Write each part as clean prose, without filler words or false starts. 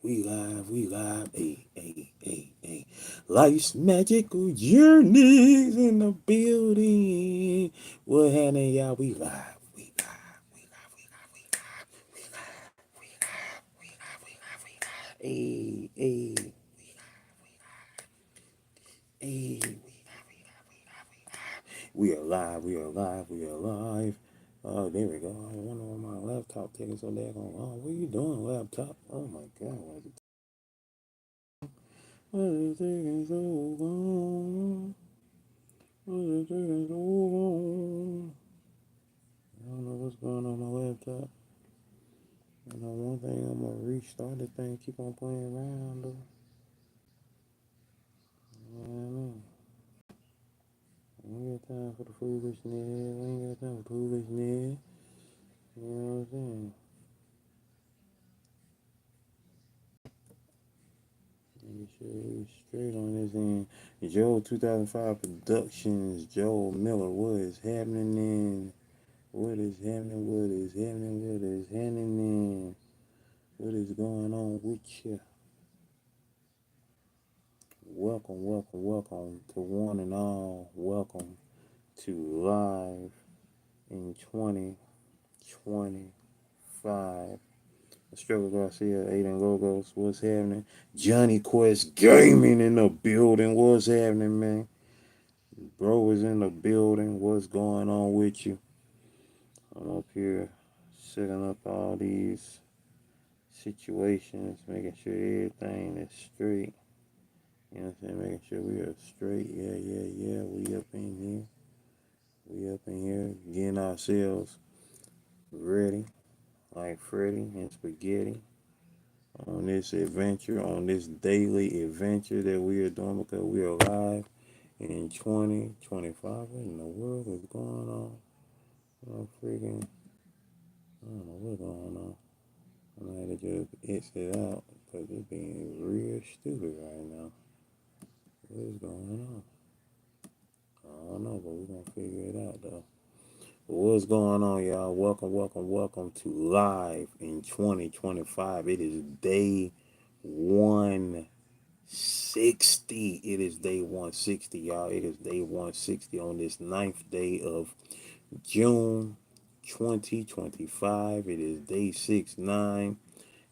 Hey. Life's magical journeys in the building. What happening, y'all? We live. Hey. Hey. We are live. Oh, there we go. I wonder why my laptop taking so daggone long. What are you doing, laptop? Oh my God. What is taking so long? What is taking so long? I don't know what's going on my laptop. You know, one thing I'm gonna restart the thing, keep on playing around though. I don't know. We ain't got time for the foolishness. We ain't got time for foolishness. You know what I'm saying? Make sure we straight on this end. Joe 2005 Productions, Joe Miller, what is happening? What is happening? What is happening? What is happening? What is going on with you? Welcome to one and all. Welcome to Live in 2025. Struggle Garcia, Aiden Logos, what's happening? Johnny Quest Gaming in the building, what's happening, man? Bro is in the building, what's going on with you? I'm up here setting up all these situations, making sure everything is straight. You know what I'm saying? Making sure we are straight. Yeah. We up in here. Getting ourselves ready, like Freddy and Spaghetti, on this adventure, on this daily adventure that we are doing because we are live in 2025. What in the world is going on? I don't know what's going on. I'm gonna have to just exit out because it's being real stupid right now. What is going on? I don't know, but we're gonna figure it out though. But what's going on, y'all? Welcome to Live in 2025. It is day 160. It is day 160, y'all. It is day 160 on this 9th day of June 2025. It is day 69.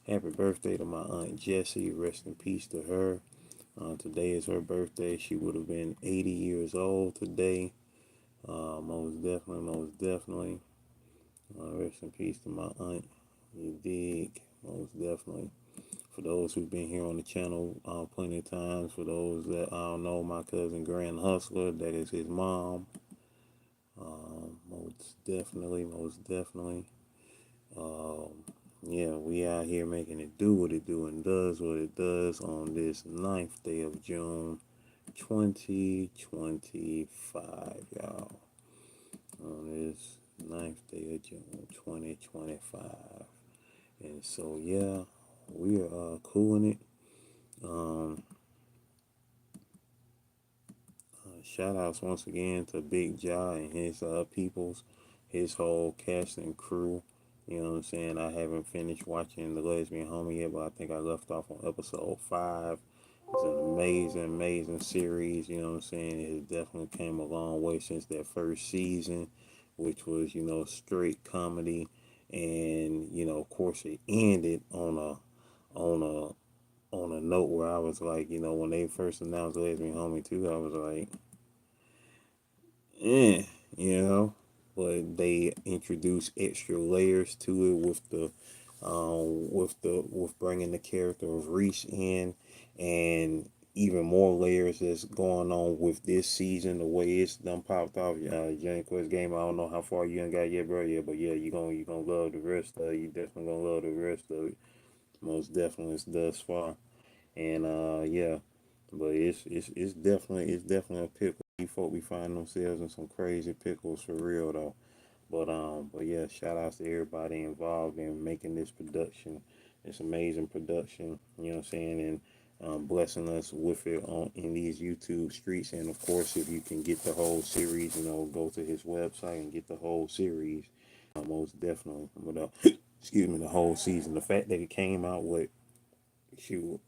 Happy birthday to my Aunt Jessie. Rest in peace to her. Today is her birthday. She would have been 80 years old today. Most definitely. Rest in peace to my aunt. You dig? Most definitely. For those who've been here on the channel plenty of times, for those that I don't know, my cousin Grand Hustler, that is his mom. Most definitely. Yeah, we out here making it do what it do and does what it does on this 9th day of June 2025, y'all. On this 9th day of June 2025. And so, yeah, we are cooling it. Shout outs once again to Big Jah and his peoples, his whole cast and crew. You know what I'm saying? I haven't finished watching The Lesbian Homie yet, but I think I left off on episode 5. It's an amazing series. You know what I'm saying? It definitely came a long way since that first season, which was, straight comedy. And, of course, it ended on a note where I was like, when they first announced Lesbian Homie 2, I was like, eh, you know, but they introduced extra layers to it with bringing the character of Reese in, and even more layers that's going on with this season. The way it's done popped off, Johnny Quest game. I don't know how far you ain't got yet, bro. Yeah, but yeah, you gonna love the rest of it. You definitely gonna love the rest of it. Most definitely, it's thus far, and yeah. But it's definitely a pickle. These folk be finding themselves in some crazy pickles for real though. But yeah, shout outs to everybody involved in making this production, this amazing production. You know what I'm saying, and blessing us with it on in these YouTube streets. And of course, if you can get the whole series, go to his website and get the whole series. Most definitely, excuse me, the whole season. The fact that it came out with shoot,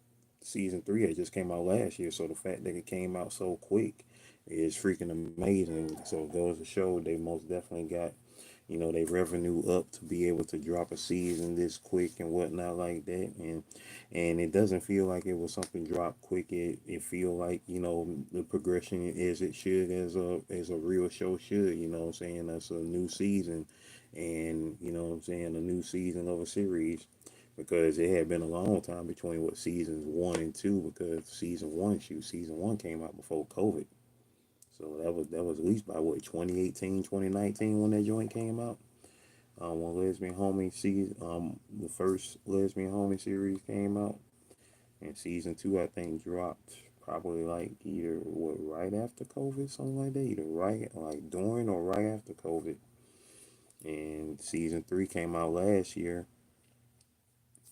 season three had just came out last year, so the fact that it came out so quick is freaking amazing. So it goes to show they most definitely got, they revenue up to be able to drop a season this quick and whatnot like that. And it doesn't feel like it was something dropped quick. It feel like, the progression is it should, as a real show should, you know what I'm saying? That's a new season, and you know what I'm saying, a new season of a series, because it had been a long time between what seasons one and two, because season one came out before COVID. So that was at least by what, 2018, 2019 when that joint came out. When Lesbian Homie season, the first Lesbian Homie series came out, and season two I think dropped probably like either what, right after COVID, something like that, either right like during or right after COVID. And season three came out last year,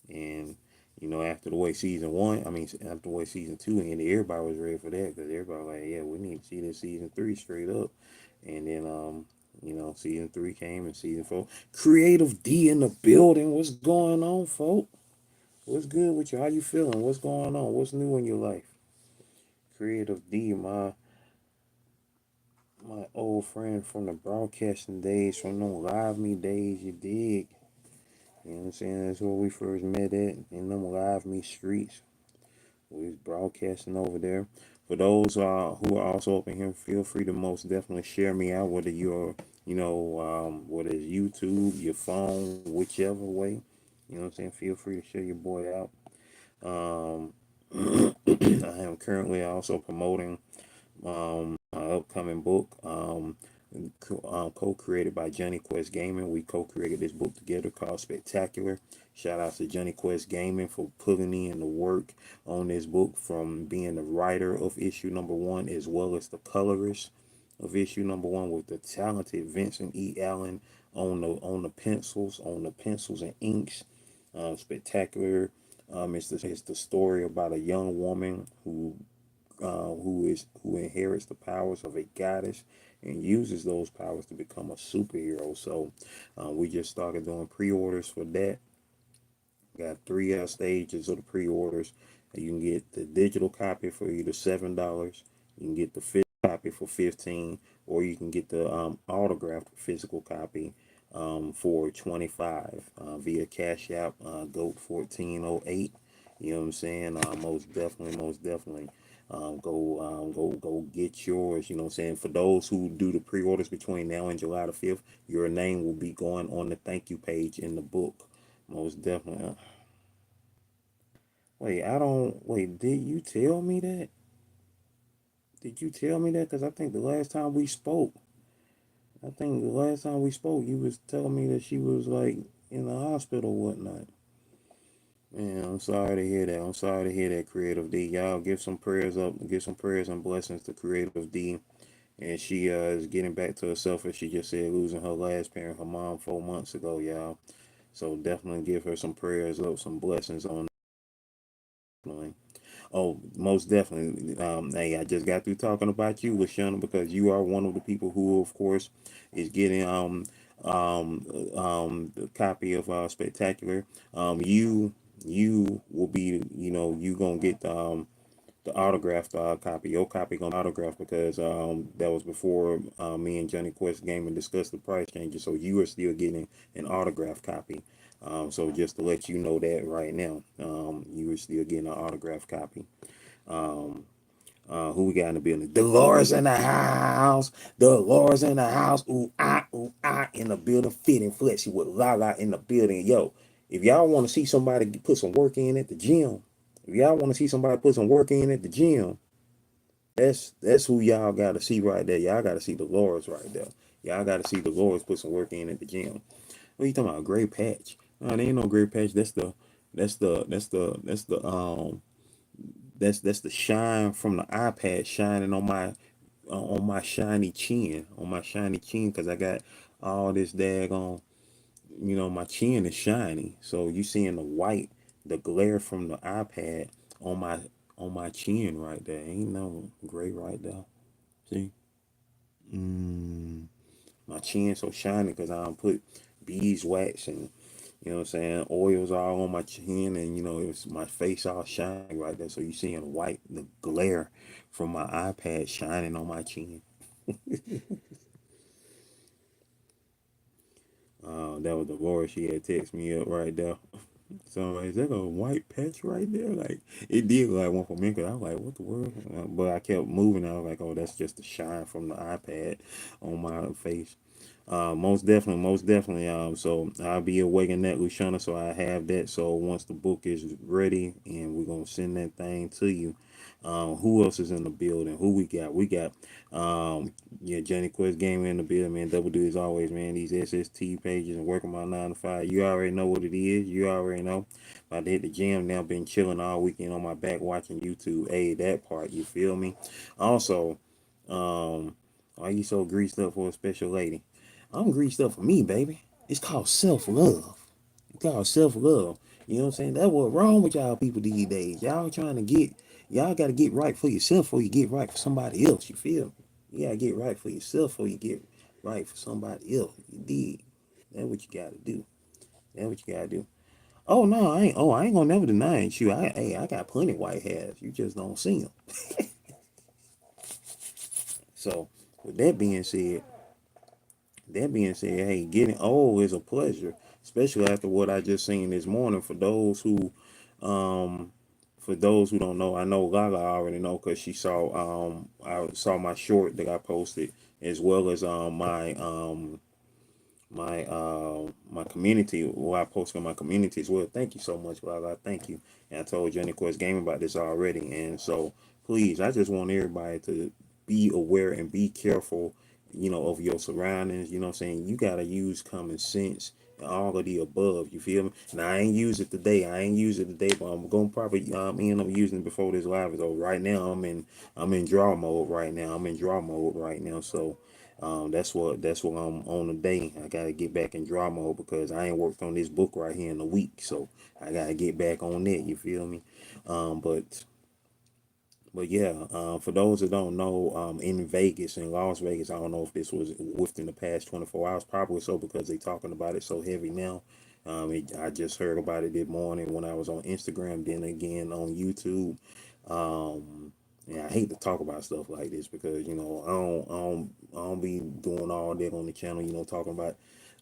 and after the way season one, I mean after the way season two ended, everybody was ready for that, because everybody was like, yeah, we need to see this season three straight up. And then season three came, and season four. Creative D in the building. What's going on, folk? What's good with you? How you feeling? What's going on? What's new in your life? Creative D, my old friend from the broadcasting days, from them live me days, you dig? You know what I'm saying? That's where we first met at, in them live me streets. We was broadcasting over there. For those who are also up in here, feel free to most definitely share me out, whether you're, whether it's YouTube, your phone, whichever way. You know what I'm saying? Feel free to share your boy out. Um, I am currently also promoting my upcoming book, co-created by Johnny Quest Gaming. We co-created this book together called Spectacular. Shout out to Johnny Quest Gaming for putting in the work on this book, from being the writer of issue number one as well as the colorist of issue number one, with the talented Vincent E. Allen on the pencils and inks. Spectacular. It's the story about a young woman who inherits the powers of a goddess and uses those powers to become a superhero. So we just started doing pre-orders for that. Got three stages of the pre-orders. You can get the digital copy for either $7. You can get the physical copy for 15, or you can get the autographed physical copy for 25 via Cash App, Goat 1408. You know what I'm saying? Most definitely. Go get yours. You know what I'm saying? For those who do the pre-orders between now and July the 5th, your name will be going on the thank you page in the book. Most definitely. Wait, I don't. Wait, did you tell me that? Did you tell me that? Because I think the last time we spoke, you was telling me that she was like in the hospital or whatnot. Man, I'm sorry to hear that. I'm sorry to hear that, Creative D. Y'all give some prayers up, give some prayers and blessings to Creative D. And she is getting back to herself, as she just said, losing her last parent, her mom, 4 months ago, y'all. So definitely give her some prayers up, some blessings on that. Oh, most definitely. Hey, I just got through talking about you, Lashana, because you are one of the people who, of course, is getting the copy of Spectacular. You will be, you gonna get the autographed copy. Your copy gonna be autographed, because that was before me and Johnny Quest Gaming discussed the price changes. So you are still getting an autographed copy. So just to let you know that right now, you are still getting an autographed copy. Um, who we got in the building? Dolores in the house. Dolores in the house. Ooh, ah, in the building. Fitting flexy with Lala in the building. Yo, if y'all want to see somebody put some work in at the gym, if y'all want to see somebody put some work in at the gym, that's who y'all got to see right there. Y'all got to see Dolores right there. Y'all got to see Dolores put some work in at the gym. What are you talking about? Gray patch? No, there ain't no gray patch. That's the shine from the iPad shining on my shiny chin, because I got all this daggone, my chin is shiny. So you seeing the white, the glare from the iPad on my chin right there. Ain't no gray right there. See? My chin so shiny because I don't put beeswax and You know what I'm saying? Oils all on my chin, and it was my face all shining right there. So you seeing the glare from my iPad shining on my chin. That was the Laura. She had text me up right there. So I'm like, is that a white patch right there? Like it did like one for me because I was like, what the world? But I kept moving. I was like, oh, that's just the shine from the iPad on my face. Most definitely, most definitely. So I'll be awaiting that, Luciana. So I have that. So once the book is ready, and we're gonna send that thing to you. Who else is in the building? Who we got? We got yeah, Johnny Quest Gaming in the building, man. Double do as always, man. These SST pages and working my 9 to 5. You already know what it is. You already know. About to hit the gym now. Been chilling all weekend on my back watching YouTube. Hey, that part. You feel me? Also, are you so greased up for a special lady? I'm greased up for me, baby. It's called self love. It's called self love. You know what I'm saying? That's what's wrong with y'all people these days. Y'all got to get right for yourself before you get right for somebody else. You feel me? You got to get right for yourself before you get right for somebody else. You dig? That's what you got to do. That's what you got to do. Oh no, I ain't. Oh, I ain't gonna never deny it. You, I got plenty of white hairs. You just don't see them. So, with that being said, hey, getting old is a pleasure, especially after what I just seen this morning. Um, for those who don't know, I know Lala already know because she saw, I saw my short that I posted, as well as my community. Well, I posted on my community as well. Thank you so much, Lala. Thank you. And I told Johnny Quest Game about this already, and so please, I just want everybody to be aware and be careful, of your surroundings. You know what I'm saying? You gotta use common sense and all of the above. You feel me? Now I ain't use it today. But I'm gonna probably end up using it before this live is over. Right now I'm in draw mode right now. So that's what I'm on today. I gotta get back in draw mode because I ain't worked on this book right here in a week. So I gotta get back on that. You feel me? But yeah, for those that don't know, in Vegas, in Las Vegas, I don't know if this was within the past 24 hours, probably so because they talking about it so heavy now. I just heard about it this morning when I was on Instagram, then again on YouTube. Yeah, I hate to talk about stuff like this because I don't be doing all that on the channel. Talking about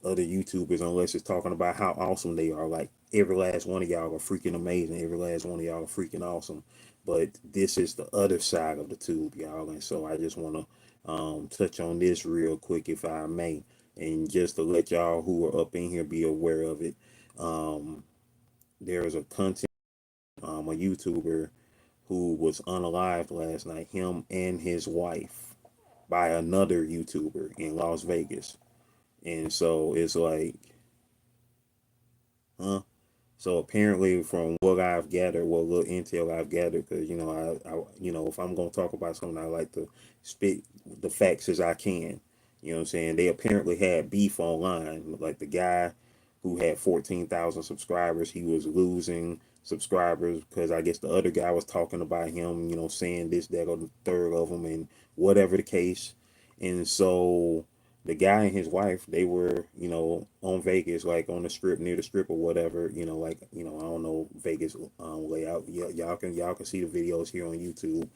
other YouTubers unless it's talking about how awesome they are. Like every last one of y'all are freaking amazing. Every last one of y'all are freaking awesome. But this is the other side of the tube, y'all. And so I just want to touch on this real quick, if I may, and just to let y'all who are up in here be aware of it. Um, there is a YouTuber who was unalived last night, him and his wife, by another YouTuber in Las Vegas. And so it's like, huh? So apparently, from what I've gathered, what little intel I've gathered, because if I'm gonna talk about something, I like to spit the facts as I can. You know what I'm saying? They apparently had beef online. Like the guy who had 14,000 subscribers, he was losing subscribers because I guess the other guy was talking about him. Saying this, that, or the third of them, and whatever the case. And so the guy and his wife, they were, on Vegas, like on the strip, near the strip or whatever, like, I don't know Vegas layout. Yeah, y'all can see the videos here on YouTube.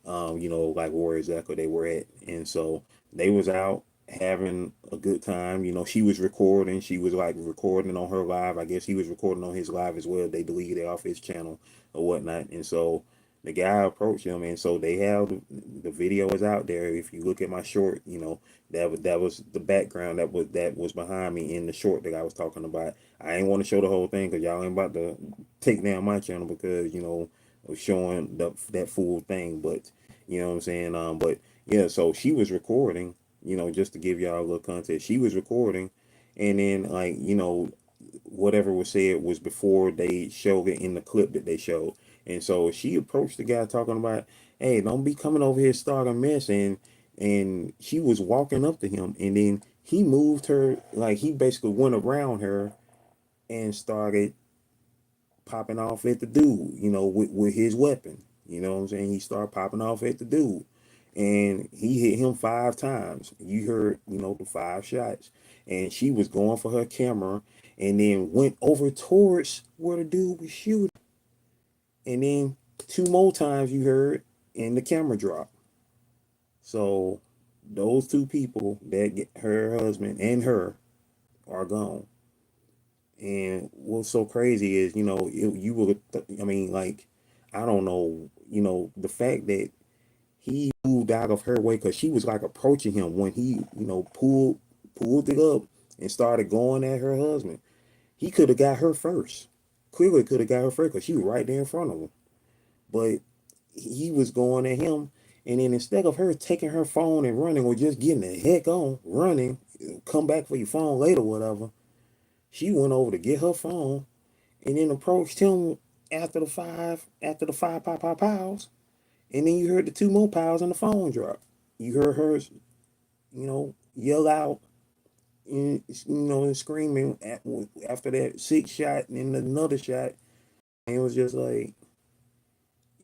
Like where exactly they were at. And so they was out having a good time. She was recording. She was like recording on her live. I guess he was recording on his live as well. They deleted it off his channel or whatnot. And so the guy approached him, and so they have the video is out there. If you look at my short, that was the background that was behind me in the short that I was talking about. I ain't want to show the whole thing because y'all ain't about to take down my channel because of showing that full thing. But you know what I'm saying. But yeah, so she was recording. Just to give y'all a little context, she was recording, and then like whatever was said was before they showed it in the clip that they showed. And so she approached the guy talking about, hey, don't be coming over here starting a mess. And she was walking up to him, and then he moved her, like he basically went around her and started popping off at the dude, with his weapon. You know what I'm saying? He started popping off at the dude. And he hit him 5 times. You heard, the 5 shots. And she was going for her camera. and then went over towards where the dude was shooting. And then two more times you heard, and the camera dropped. So those two people, that her husband and her, are gone. And what's so crazy is, you would, I mean, like, I don't know, the fact that he moved out of her way because she was like approaching him when he, pulled it up and started going at her husband. He could have got her first. Clearly could have got her first because she was right there in front of him. But he was going at him, and then instead of her taking her phone and running or just getting the heck on, running, come back for your phone later, whatever, she went over to get her phone and then approached him after the five pow pow pows, and then you heard the two more pows and the phone drop. You heard her, yell out and screaming after that six shot and then another shot, and it was just like,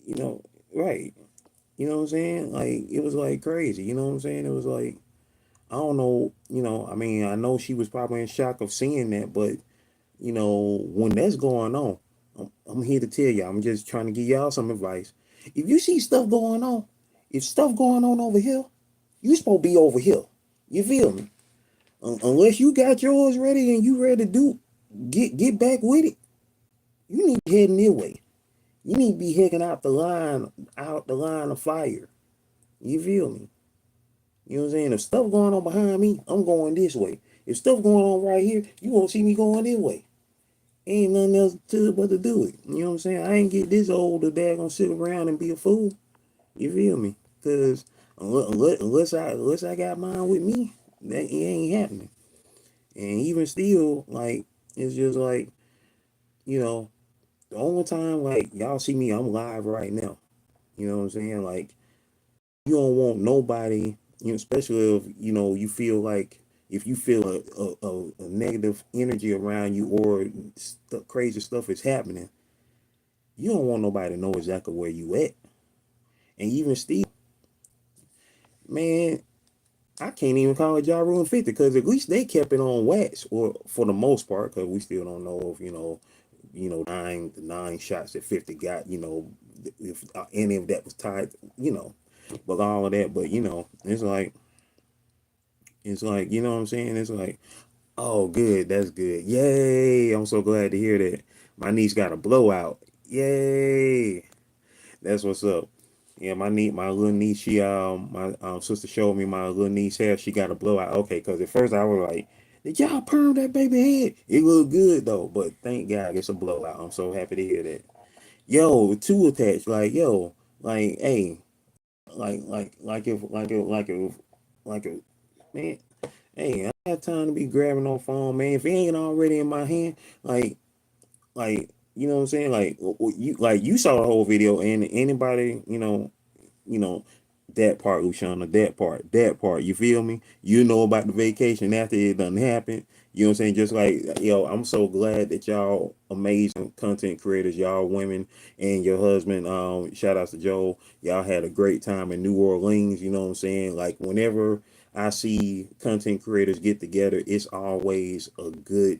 you know, right. You know what I'm saying? Like, it was like crazy. You know what I'm saying? It was like, I don't know. I mean, I know she was probably in shock of seeing that, but when that's going on, I'm here to tell you. I'm just trying to give y'all some advice. If you see stuff going on, if stuff going on over here, you supposed to be over here. You feel me? Unless you got yours ready and you ready to get back with it, you need to be heading their way. You need to be heading out the line of fire. You feel me? You know what I'm saying? If stuff going on behind me, I'm going this way. If stuff going on right here, you won't see me going this way. Ain't nothing else to it but to do it. You know what I'm saying? I ain't get this old to dad gonna sit around and be a fool. You feel me? Cause unless I got mine with me, that it ain't happening. And even still, like, it's just like, you know, the only time like y'all see me, I'm live right now. You know what I'm saying? Like, you don't want nobody, especially if you feel like, if you feel a negative energy around you, or crazy stuff is happening, you don't want nobody to know exactly where you at. And even Steve, man, I can't even call it Ja Rule 50 because at least they kept it on wax, or for the most part, because we still don't know if nine shots that 50 got, if any of that was tied, but all of that. But it's like, you know what I'm saying? It's like, oh, good, that's good. Yay! I'm so glad to hear that. My niece got a blowout. Yay! That's what's up. Yeah, my little niece, my sister showed me my little niece hair. She got a blowout. Okay, because at first I was like, did y'all perm that baby head? It looked good though, but thank God it's a blowout. I'm so happy to hear that. Yo, two attached, like, yo, like, hey, like if man, hey, I have time to be grabbing no phone, man. If it ain't already in my hand, you know what I'm saying? Like you saw the whole video, and anybody, you know, that part, Luciana, that part, you feel me? You know about the vacation after it done happened. You know what I'm saying? Just like, yo, I'm so glad that y'all amazing content creators, y'all women, and your husband, shout outs to Joe. Y'all had a great time in New Orleans, you know what I'm saying? Like, whenever I see content creators get together, it's always a good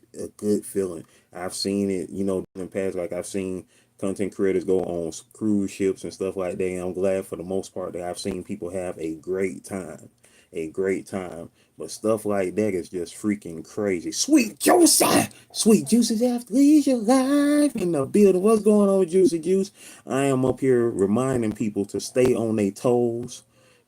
feeling. I've seen it, in the past, like I've seen content creators go on cruise ships and stuff like that. And I'm glad for the most part that I've seen people have a great time. A great time. But stuff like that is just freaking crazy. Sweet Juicy! Sweet Juicy's after leisure life in the building. What's going on, Juicy Juice? I am up here reminding people to stay on their toes,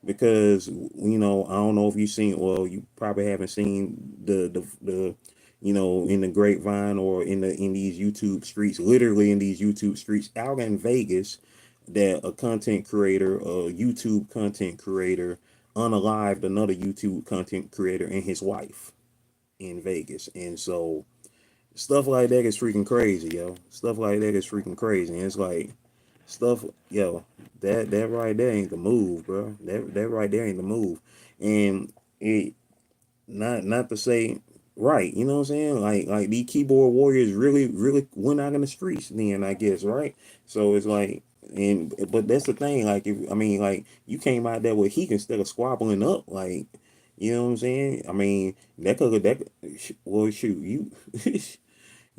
because I don't know if you've seen, well, you probably haven't seen the in the grapevine, or in these YouTube streets, literally in these YouTube streets out in Vegas, that a content creator, a YouTube content creator, unalived another YouTube content creator and his wife in Vegas. And so stuff like that is freaking crazy, yo. Stuff like that is freaking crazy. And it's like, stuff, yo, that right there ain't the move, bro. That right there ain't the move. And it, not to say, right, you know what I'm saying? Like these keyboard warriors really, really went out in the streets then, I guess, right? So it's like, but that's the thing, like, if I mean, like, you came out there with heat instead of squabbling up, like, you know what I'm saying? I mean, well, shoot, you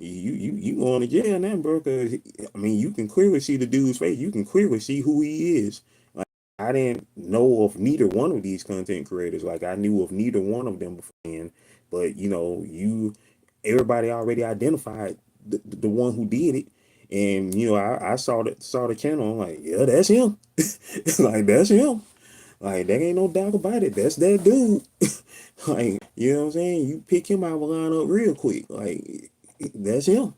You going to jail now, bro? Cause I mean, you can clearly see the dude's face. You can clearly see who he is. Like I didn't know of neither one of these content creators. Like I knew of neither one of them beforehand. But everybody already identified the one who did it. And I saw the channel. I'm like, yeah, that's him. Like that's him. Like that ain't no doubt about it. That's that dude. Like, you know what I'm saying? You pick him out of a lineup real quick. Like that's him.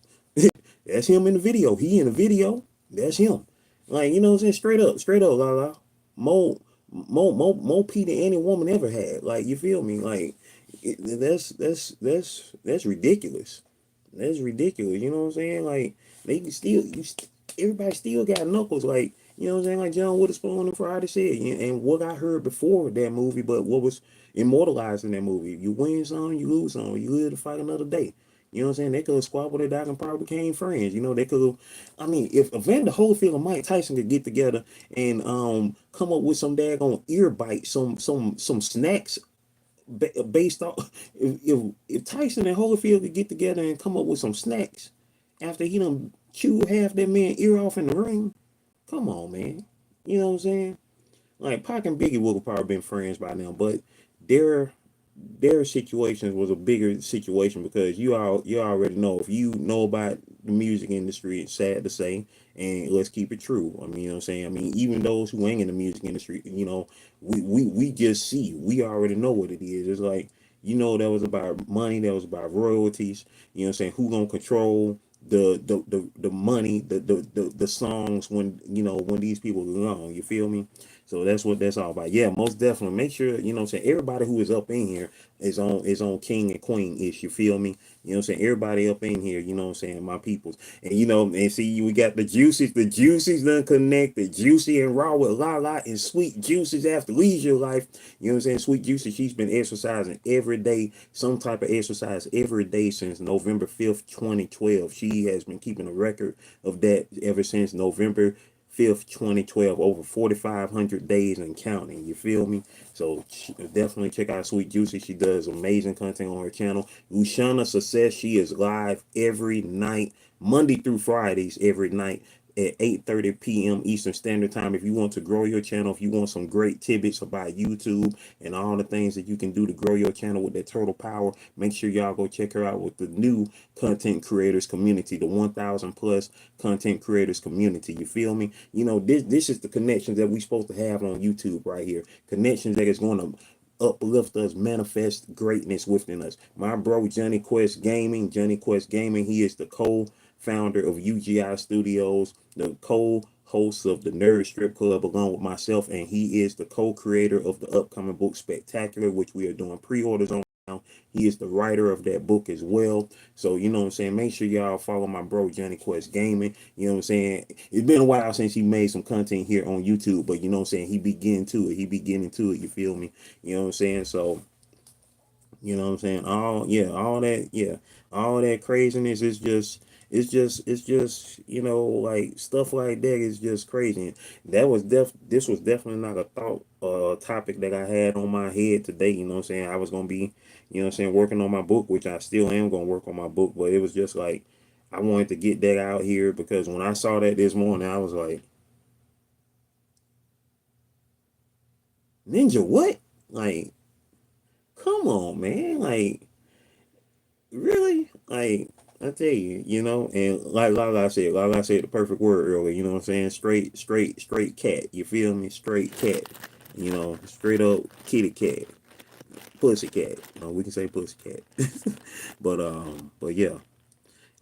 That's him in the video. He in the video. That's him. Like, you know what I'm saying? Straight up, la la. More P than any woman ever had. Like, you feel me? Like, that's ridiculous. That's ridiculous. You know what I'm saying? Like, they can still, everybody still got knuckles. Like, you know what I'm saying? Like John Witherspoon and Friday said, and what I heard before that movie, but what was immortalized in that movie. You win some, you lose some. You live to fight another day. You know what I'm saying? They could have squabbled it out and probably became friends. They could have. I mean, if Evander Holyfield and Mike Tyson could get together and come up with some daggone ear bites, some snacks based off. If Tyson and Holyfield could get together and come up with some snacks after he done chewed half that man ear off in the ring, come on, man. You know what I'm saying? Like Pac and Biggie would have probably been friends by now, but their their situations was a bigger situation because you already know if you know about the music industry, it's sad to say, and let's keep it true. I mean, you know what I'm saying? I mean, even those who ain't in the music industry, we just see, we already know what it is. It's like, that was about money, that was about royalties, you know what I'm saying? Who gonna control the money, the songs when these people are gone, you feel me? So that's what that's all about. Yeah, most definitely. Make sure, what I'm saying, everybody who is up in here is on king and queen ish, you feel me? You know what I'm saying? Everybody up in here, you know what I'm saying, my peoples. And and see, we got the juices done connected. Juicy and raw with Lala and sweet juices after leisure life. You know what I'm saying? Sweet juicy, she's been exercising every day, some type of exercise every day since November 5th, 2012. She has been keeping a record of that ever since November 5th, 2012, over 4,500 days and counting. You feel me? So definitely check out Sweet Juicy. She does amazing content on her channel. Ushana Success, she is live every night, Monday through Fridays, every night at 8:30 p.m. Eastern Standard Time. If you want to grow your channel, if you want some great tidbits about YouTube and all the things that you can do to grow your channel with that total power, make sure y'all go check her out with the new content creators community, the 1,000 plus content creators community. You feel me? This is the connections that we supposed to have on YouTube right here. Connections that is going to uplift us, manifest greatness within us. My bro Johnny Quest Gaming, he is the co-founder of UGI Studios, the co-host of the Nerd Strip Club along with myself, and he is the co-creator of the upcoming book Spectacular, which we are doing pre-orders on now. He is the writer of that book as well. So, you know what I'm saying? Make sure y'all follow my bro, Johnny Quest Gaming. You know what I'm saying? It's been a while since he made some content here on YouTube, but you know what I'm saying? He be getting to it. He be getting to it. You feel me? You know what I'm saying? So, you know what I'm saying? All that craziness is just, it's just, like stuff like that is just crazy. This was definitely not a topic that I had on my head today. You know what I'm saying? I was gonna be, you know what I'm saying, working on my book, which I still am gonna work on my book, but it was just like, I wanted to get that out here because when I saw that this morning, I was like, Ninja, what? Like, come on, man. Really? I tell you, and like I said the perfect word earlier, you know what I'm saying? Straight cat. You feel me? Straight cat. Straight up kitty cat. Pussy cat. We can say pussy cat. But yeah.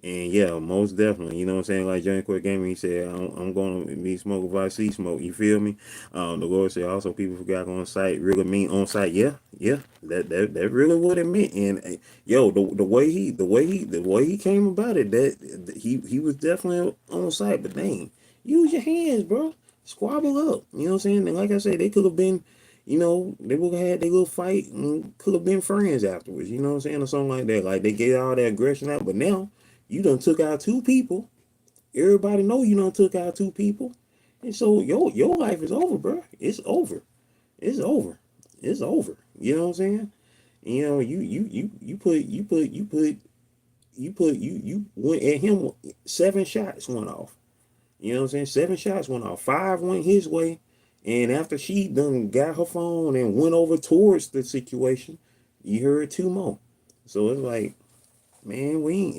And yeah, most definitely, you know what I'm saying? Like Johnny Quick Gaming, he said, I'm going to be smoking if I see smoke. You feel me? The Lord said also people forgot on site really mean on site. Yeah, yeah, that really what it meant. And yo, the way he came about it, that he was definitely on site. But dang, use your hands, bro. Squabble up. You know what I'm saying? And like I said, they could have been. They would have had their little fight and could have been friends afterwards, you know what I'm saying, or something like that. Like they get all that aggression out, but now you done took out two people. Everybody know you done took out two people. And so your life is over, bro. It's over. It's over. It's over. You know what I'm saying? You put you went at him. 7 shots went off. You know what I'm saying? 7 shots went off. 5 went his way. And after she done got her phone and went over towards the situation, you heard 2 more. So it's like, man, we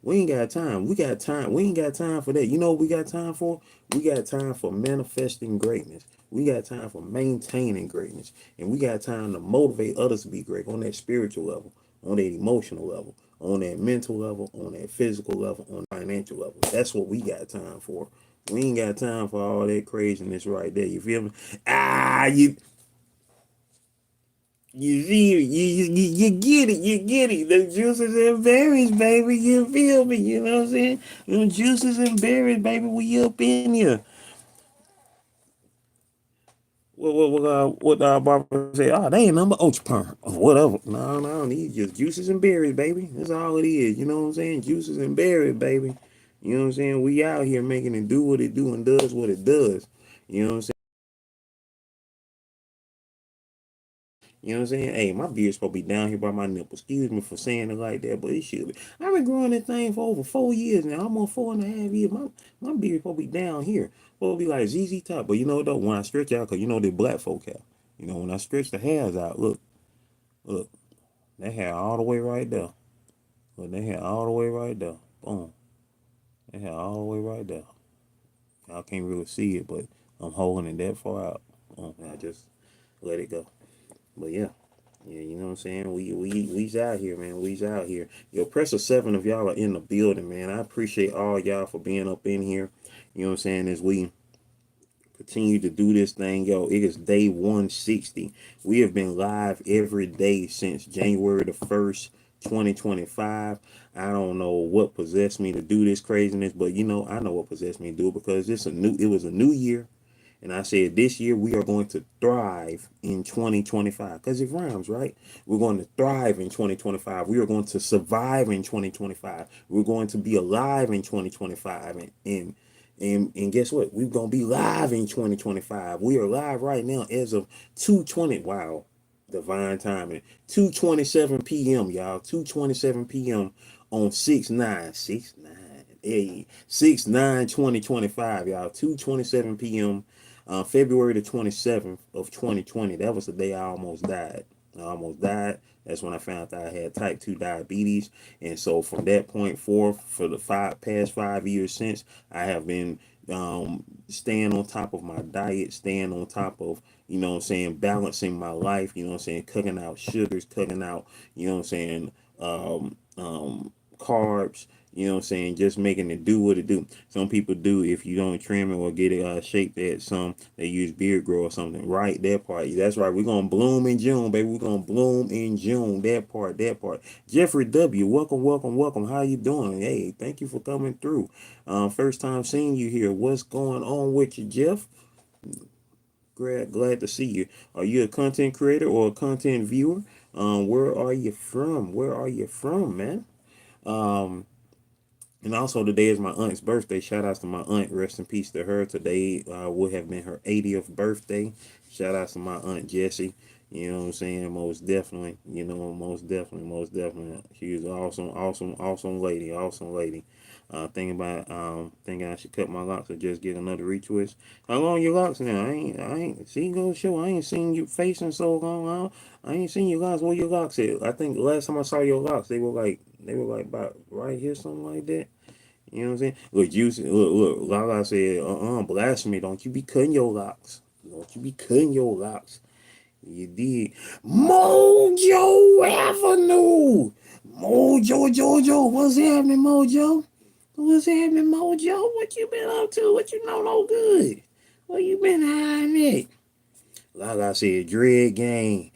ain't got time. We got time. We ain't got time for that. You know what we got time for? We got time for manifesting greatness. We got time for maintaining greatness. And we got time to motivate others to be great on that spiritual level, on that emotional level, on that mental level, on that physical level, on financial level. That's what we got time for. We ain't got time for all that craziness right there. You feel me? Ah, you see, you get it, you get it. The juices and berries, baby. You feel me? You know what I'm saying? Them juices and berries, baby. We up in here. What Barbara say? Oh, they ain't number oats perm or whatever. No, no, these just juices and berries, baby. That's all it is. You know what I'm saying? Juices and berries, baby. You know what I'm saying? We out here making it do what it do and does what it does. You know what I'm saying? You know what I'm saying? Hey, my beard's supposed to be down here by my nipple. Excuse me for saying it like that, but it should be. I've been growing that thing for over 4 years now. Almost 4.5 years. My beard's supposed to be down here. Supposed to be like ZZ Top. But you know what though? When I stretch out, because you know the black folk have. You know, when I stretch the hairs out, look, that hair all the way right there. Look, that hair all the way right there. Boom. That hair all the way right there. Y'all can't really see it, but I'm holding it that far out. I just let it go. But yeah. Yeah, you know what I'm saying? We's out here, man. We's out here. Yo, press a seven if y'all are in the building, man. I appreciate all y'all for being up in here. You know what I'm saying? As we continue to do this thing, yo, it is day 160. We have been live every day since January the 1st, 2025. I don't know what possessed me to do this craziness, but you know, I know what possessed me to do it because it was a new year. And I said, this year we are going to thrive in 2025 because it rhymes, right? We're going to thrive in 2025. We are going to survive in 2025. We're going to be alive in 2025. And guess what? We're going to be live in 2025. We are live right now as of 2:20. Wow. Divine timing. 2:27 p.m., y'all. 2:27 p.m. on 6/9. 6/9. Hey, 6/9/2025, y'all. 2:27 p.m. February the 27th of 2020. That was the day I almost died. I almost died. That's when I found out I had type 2 diabetes. And so from that point forth, for the past 5 years since, I have been staying on top of my diet, staying on top of, you know what I'm saying, balancing my life, you know what I'm saying, cutting out sugars, cutting out, you know what I'm saying, carbs, you know what I'm saying, just making it do what it do. Some people do, if you don't trim it or get it shaped at some, they use beard grow or something. Right, that part. That's right. We're gonna bloom in June, baby. We're gonna bloom in June. That part, that part. Jeffrey W, welcome, welcome, welcome. How you doing? Hey, thank you for coming through. First time seeing you here. What's going on with you, Jeff? Glad to see you. Are you a content creator or a content viewer? Where are you from? Where are you from, man? Um, and also today is my aunt's birthday. Shout outs to my aunt. Rest in peace to her. Today would have been her 80th birthday. Shout outs to my aunt Jessie. You know what I'm saying? Most definitely. You know, most definitely, most definitely. She was awesome, awesome, awesome lady. Awesome lady. Thinking I should cut my locks or just get another retwist. How long your locks now? I ain't see go show. I ain't seen your face in so long. I ain't seen your locks. Where your locks at? I think the last time I saw your locks, they were like about right here, something like that. You know what I'm saying? Look, Juicy, look, Lala said, blasphemy, don't you be cutting your locks. Don't you be cutting your locks. You did. Mojo Avenue! Mojo Jojo, what's happening, Mojo? What's happening, Mojo? What you been up to? What you know no good? What you been hiding at? Lala said, Dread gang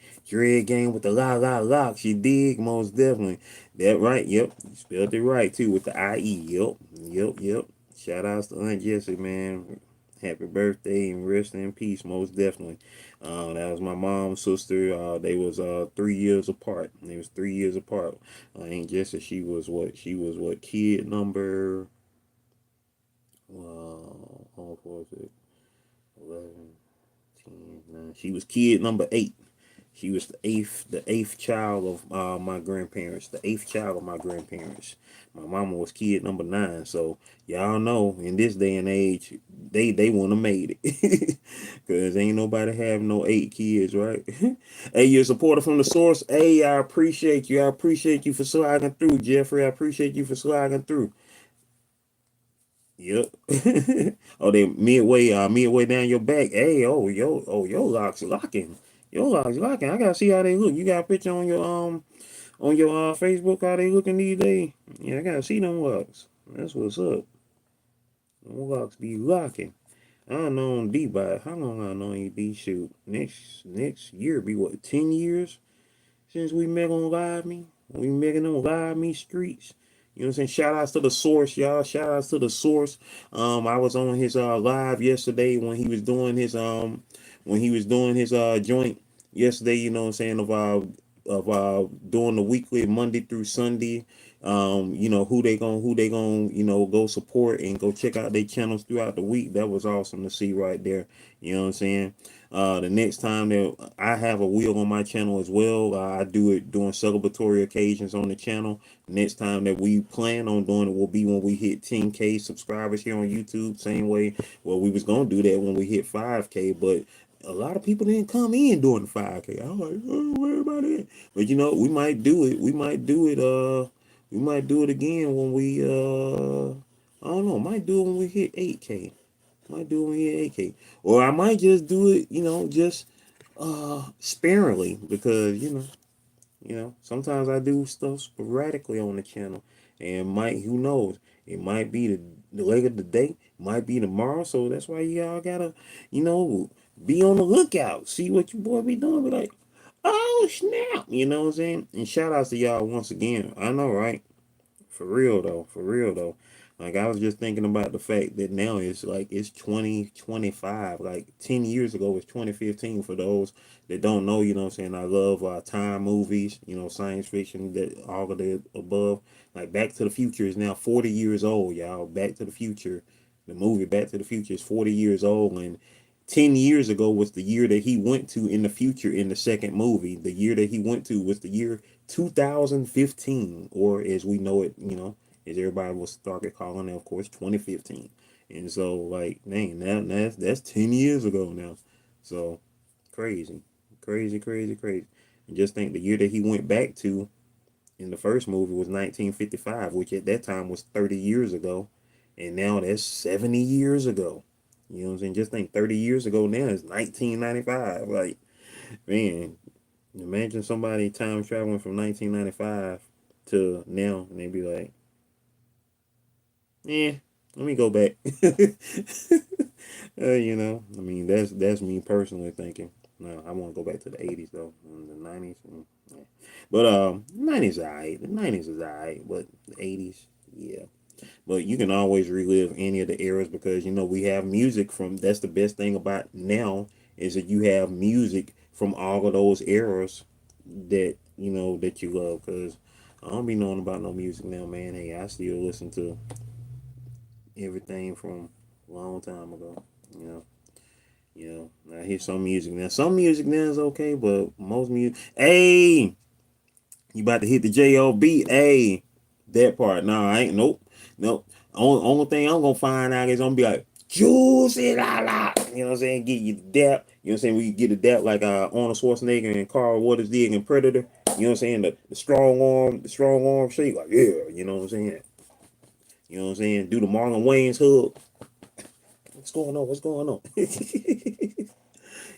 with the locks. You dig? Most definitely. That right? Yep. You spelled it right too with the IE. Yep. Shout outs to Aunt Jessie, man. Happy birthday and rest in peace. Most definitely. That was my mom's sister. They was 3 years apart. They was 3 years apart. Aunt Jessie, she was what? She was what? Kid number. How was it? 11, 10, 9. She was kid number 8. She was the eighth child of my grandparents, the eighth child of my grandparents. My mama was kid number 9, so y'all know in this day and age, they wouldn't have made it, cause ain't nobody have no 8 kids, right? Hey, you're a supporter from the source. Hey, I appreciate you. I appreciate you for sliding through, Jeffrey. I appreciate you for sliding through. Yep. Oh, they midway down your back. Hey, your locks locking. Your locks locking. I gotta see how they look. You got a picture on your Facebook how they looking these days? Yeah, I gotta see them locks. That's what's up. Them locks be locking. I known D by how long I known you D shoot. Next year be what, 10 years since we met on Live Me? We making them Live Me streets. You know what I'm saying? Shout outs to the source, y'all. Shout outs to the source. I was on his live yesterday when he was doing his joint yesterday, you know what I'm saying, of doing the weekly Monday through Sunday. Who they gonna go support and go check out their channels throughout the week. That was awesome to see right there. You know what I'm saying? The next time that I have a wheel on my channel as well, I do it during celebratory occasions on the channel. Next time that we plan on doing it will be when we hit 10K subscribers here on YouTube. Same way, well, we was gonna do that when we hit 5K, but a lot of people didn't come in during the 5K. I was like, oh, where about it? But we might do it. We might do it again when I don't know, might do it when we hit 8K. Might do it when we hit 8K. Or I might just do it, just sparingly, because sometimes I do stuff sporadically on the channel, and who knows, it might be the leg of the day, might be tomorrow. So that's why y'all gotta you know be on the lookout, see what your boy be doing, be like, oh snap, you know what I'm saying. And shout outs to y'all once again. I know, right? For real though, for real though. Like, I was just thinking about the fact that now it's 2025. Like 10 years ago it's 2015 for those that don't know, you know what I'm saying? I love time movies, science fiction, that all of the above. Like Back to the Future is now 40 years old, y'all. Back to the Future, the movie Back to the Future is 40 years old, and 10 years ago was the year that he went to in the future in the second movie. The year that he went to was the year 2015, or as we know it, as everybody was started calling it, of course, 2015. And so, like, dang, that's 10 years ago now. So, crazy, crazy, crazy, crazy. And just think the year that he went back to in the first movie was 1955, which at that time was 30 years ago. And now that's 70 years ago. You know what I'm saying? Just think 30 years ago now is 1995. Like, man, imagine somebody time traveling from 1995 to now, and they be like, yeah, let me go back. I mean, that's me personally thinking. No, I want to go back to the 80s though, and the 90s. Yeah. But 90s is alright. The 90s is alright, but the 80s, yeah. But you can always relive any of the eras, because we have music from. That's the best thing about now, is that you have music from all of those eras that that you love. Because I don't be knowing about no music now, man. Hey, I still listen to everything from a long time ago. You know, I hear some music now. Some music now is okay, but most music. Hey, you about to hit the job? Hey, that part. Nah, I ain't. Nope, nope. Only thing I'm gonna find out is I'm gonna be like, juicy la la. You know what I'm saying? Get you the dap. You know what I'm saying? We get the dap like Arnold Schwarzenegger and Carl Waters did in Predator. You know what I'm saying? The strong arm shake. Like, yeah. You know what I'm saying? You know what I'm saying? Do the Marlon Wayans hug. What's going on? What's going on?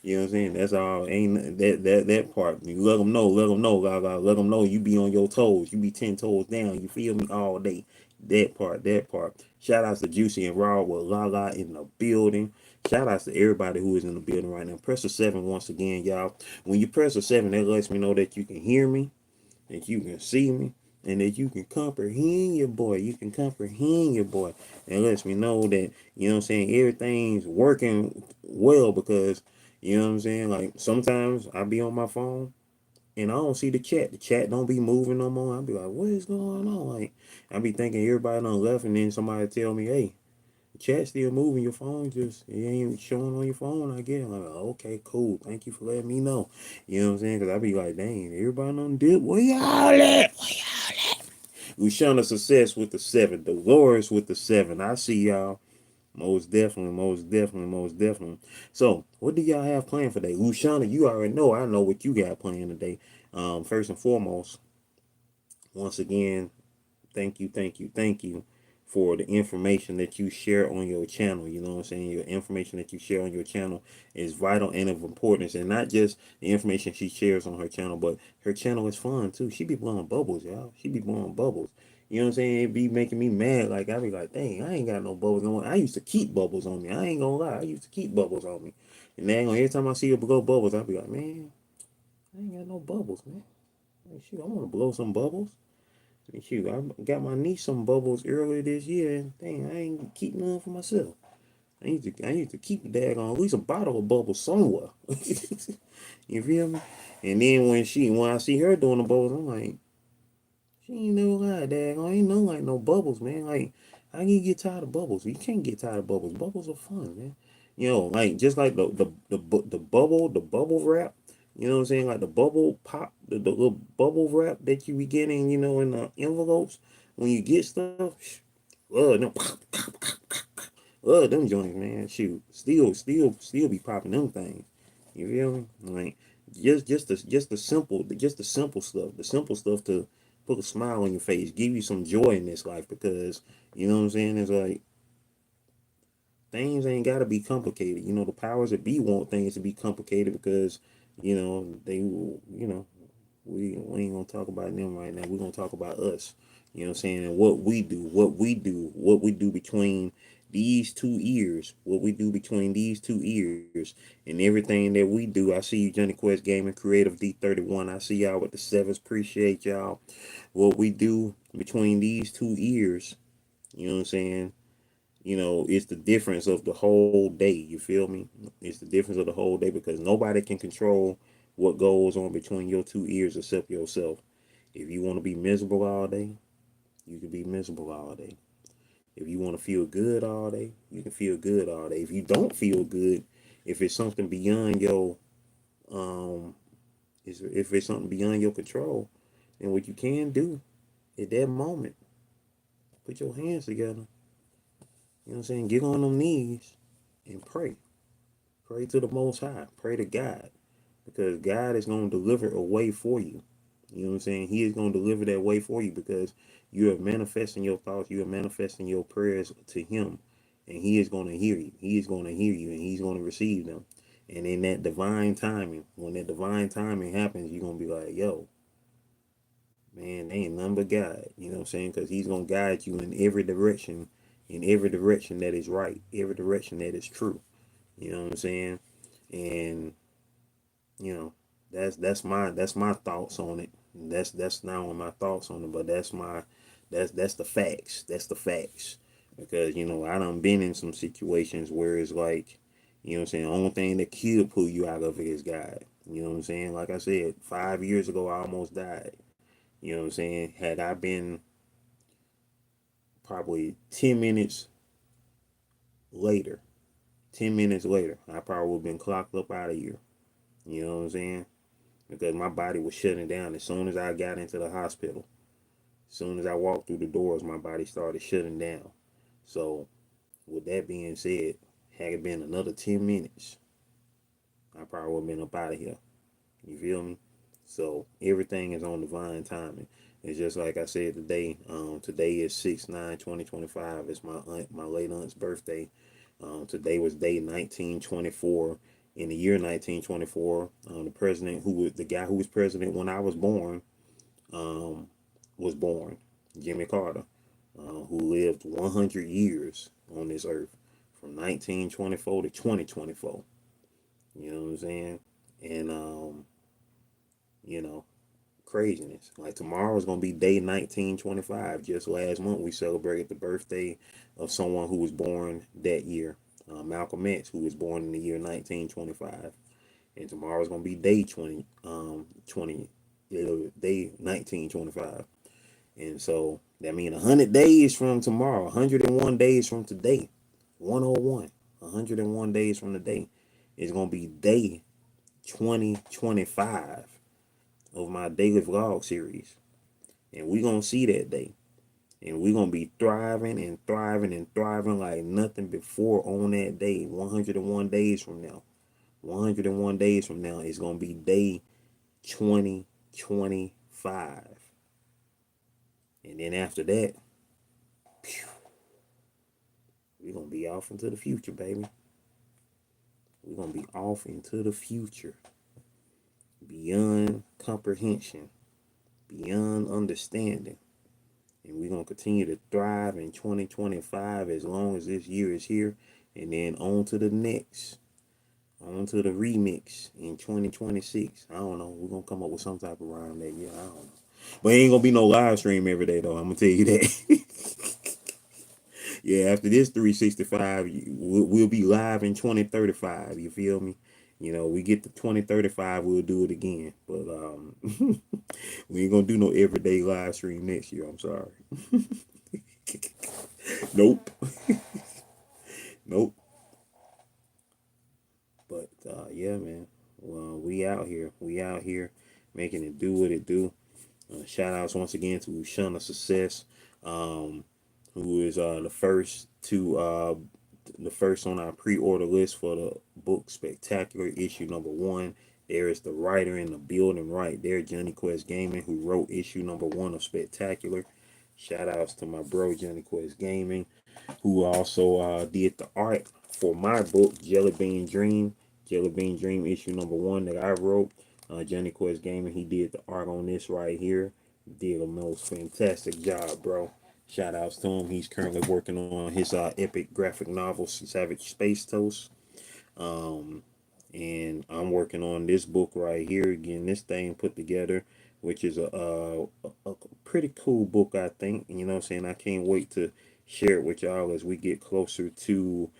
You know what I'm saying? That's all. Ain't that part. You let them know. Let them know. Let them know you be on your toes. You be 10 toes down. You feel me all day. That part. That part. Shout outs to Juicy and Raw with Lala in the building. Shout outs to everybody who is in the building right now. Press the 7 once again, y'all. When you press the 7, that lets me know that you can hear me, that you can see me, and that you can comprehend your boy. You can comprehend your boy. It lets me know that, everything's working well, because, what I'm saying? Like, sometimes I be on my phone and I don't see the chat. The chat don't be moving no more. I be like, what is going on? Like, I be thinking everybody done left, and then somebody tell me, hey, The chat still moving. Your phone just it ain't showing on your phone. I guess. I'm like, okay, cool. Thank you for letting me know. You know what I'm saying? Because I be like, dang, everybody on dip. Where y'all at? Where y'all at? Ushana Success with the 7. Dolores with the 7. I see y'all. Most definitely, most definitely, most definitely. So, what do y'all have planned for today? Ushana, you already know. I know what you got planned today. First and foremost, once again, thank you, thank you, thank you for the information that you share on your channel. You know what I'm saying? Your information that you share on your channel is vital and of importance. And not just the information she shares on her channel, but her channel is fun too. She be blowing bubbles, y'all. She be blowing bubbles. You know what I'm saying? It be making me mad. Like, I be like, dang, I ain't got no bubbles on. I used to keep bubbles on me. I ain't gonna lie. I used to keep bubbles on me. And then every time I see her blow bubbles, I be like, man, I ain't got no bubbles, man. Like, shoot, I want to blow some bubbles. Shoot, I got my niece some bubbles earlier this year, and dang, I ain't keep none for myself. I need to keep a daggone at least a bottle of bubbles somewhere. You feel me? And then when I see her doing the bubbles, I'm like, she ain't never lied, daggone. Ain't no like no bubbles, man. Like, how can you get tired of bubbles? You can't get tired of bubbles. Bubbles are fun, man. You know, like just like the bubble wrap. You know what I'm saying? Like the bubble pop, the little bubble wrap that you be getting, you know, in the envelopes when you get stuff. Love them, love them joints, man. Shoot, still be popping them things. You feel me? Like just the simple stuff to put a smile on your face, give you some joy in this life because you know what I'm saying. It's like things ain't got to be complicated. You know, the powers that be want things to be complicated because, you know, we ain't gonna talk about them right now. We're gonna talk about us. You know what I'm saying? And what we do between these 2 ears, what we do between these 2 ears, and everything that we do. I see you, Johnny Quest Gaming, Creative D31. I see y'all with the sevens. Appreciate y'all. What we do between these 2 ears, you know what I'm saying? You know, it's the difference of the whole day. You feel me? It's the difference of the whole day because nobody can control what goes on between your 2 ears except yourself. If you want to be miserable all day, you can be miserable all day. If you want to feel good all day, you can feel good all day. If you don't feel good, if it's something beyond your um, if it's something beyond your control, then what you can do at that moment, put your hands together. You know what I'm saying? Get on them knees and pray. Pray to the Most High. Pray to God. Because God is going to deliver a way for you. You know what I'm saying? He is going to deliver that way for you because you are manifesting your thoughts. You are manifesting your prayers to Him. And He is going to hear you. He is going to hear you and He's going to receive them. And in that divine timing, when that divine timing happens, you're going to be like, yo, man, they ain't nothing but God. You know what I'm saying? Because He's going to guide you in every direction that is right, every direction that is true. You know what I'm saying? And you know, that's my thoughts on it. That's not only my thoughts on it, but that's the facts. That's the facts. Because, you know, I done been in some situations where it's like, you know what I'm saying, the only thing that could pull you out of it is God. You know what I'm saying? Like I said, 5 years ago I almost died. You know what I'm saying? Had I been probably 10 minutes later, 10 minutes later, I probably would have been clocked up out of here. You know what I'm saying? Because my body was shutting down as soon as I got into the hospital. As soon as I walked through the doors, my body started shutting down. So, with that being said, had it been another 10 minutes, I probably would have been up out of here. You feel me? So, everything is on divine timing. It's just like I said today. Today is 6/9/2025. It's my late aunt's birthday. Today was day 1924. In the year 1924, the guy who was president when I was born, um, was born, Jimmy Carter, who lived 100 years on this earth from 1924 to 2024. You know what I'm saying? And, you know, craziness. Like tomorrow is going to be day 1925. Just last month, we celebrated the birthday of someone who was born that year, Malcolm X, who was born in the year 1925. And tomorrow is going to be day 20, day 1925. And so that means 100 days from tomorrow, 101 days from today. 101. 101 days from the day. It's gonna be day 2025 of my daily vlog series. And we gonna see that day. And we gonna be thriving and thriving and thriving like nothing before on that day. 101 days from now. 101 days from now is gonna be day 2025. And then after that, we're gonna be off into the future, baby. We're gonna be off into the future. Beyond comprehension, beyond understanding. And we're gonna continue to thrive in 2025 as long as this year is here. And then on to the next. On to the remix in 2026. I don't know. We're gonna come up with some type of rhyme that year. I don't know. But it ain't gonna be no live stream every day though. I'm gonna tell you that. Yeah, after this 365, we'll be live in 2035. You feel me? You know, we get to 2035, we'll do it again. But we ain't gonna do no everyday live stream next year. I'm sorry. Nope. Nope. But yeah, man. Well, we out here. We out here making it do what it do. Shout outs once again to Shana Success, who is the first on our pre-order list for the book Spectacular issue number 1. There is the writer in the building right there, Johnny Quest Gaming, who wrote issue number 1 of Spectacular. Shout outs to my bro Johnny Quest Gaming, who also did the art for my book Jelly Bean Dream. Jelly Bean Dream issue number 1 that I wrote. Johnny Quest Gaming, he did the art on this right here. Did a most fantastic job, bro. Shout outs to him. He's currently working on his epic graphic novel, Savage Space Toast. And I'm working on this book right here. Again, this thing put together, which is a pretty cool book, I think. You know what I'm saying? I can't wait to share it with y'all as we get closer to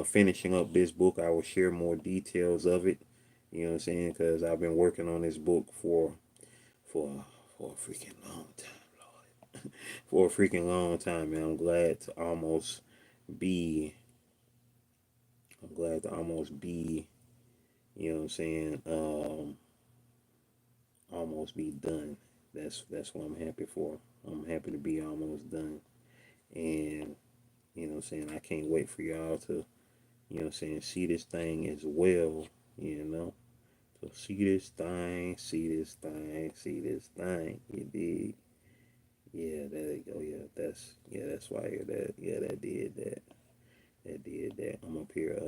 finishing up this book. I will share more details of it. You know what I'm saying? Because I've been working on this book for for a freaking long time, Lord. For a freaking long time, man. Be I'm glad to almost be, you know what I'm saying, almost be done. That's what I'm happy for. I'm happy to be almost done. And you know what I'm saying, I can't wait for y'all to, you know what I'm saying, see this thing as well, you know. So see this thing, see this thing, see this thing. You dig? Yeah, there you go. That's why I hear that. Yeah, that did that. That did that. I'm up here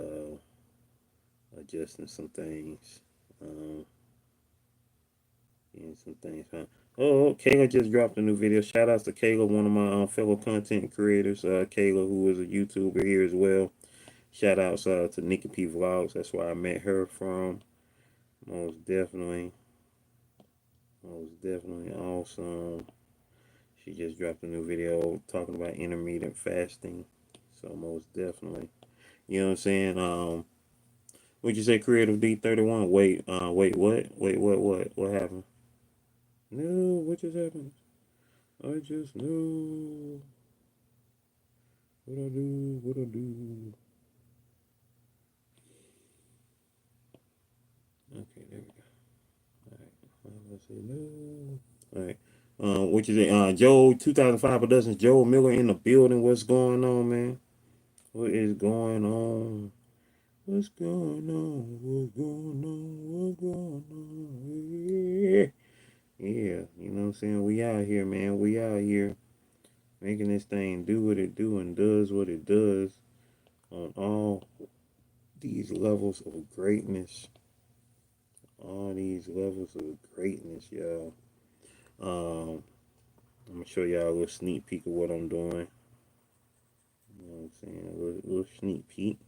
adjusting some things. Getting some things. Oh, Kayla just dropped a new video. Shout outs to Kayla, one of my fellow content creators. Kayla, who is a YouTuber here as well. Shout outs to Nikki P Vlogs. That's where I met her from. Most definitely. Most definitely awesome. She just dropped a new video talking about intermittent fasting. So most definitely. You know what I'm saying? What'd you say, Creative D31? Wait, what? What happened? No, what just happened? I just know what I do. Okay, there we go. Alright, let's say no. Alright. What you say? Joe, 2005 Productions, Joe Miller in the building. What's going on, man? What is going on? What's going on? What's going on? What's going on? Yeah. Yeah, you know what I'm saying? We out here, man. We out here making this thing do what it do and does what it does on all these levels of greatness. All these levels of greatness, y'all. I'm gonna show y'all a little sneak peek of what I'm doing. You know what I'm saying? A little sneak peek.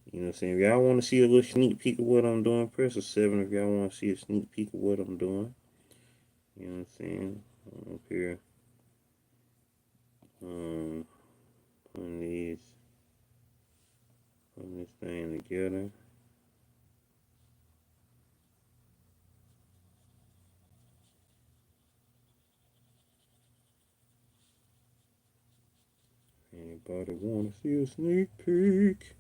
You know what I'm saying? If y'all want to see a little sneak peek of what I'm doing, press a 7 if y'all want to see a sneak peek of what I'm doing. You know what I'm saying? I'm up here. Putting this thing together. Anybody want to see a sneak peek?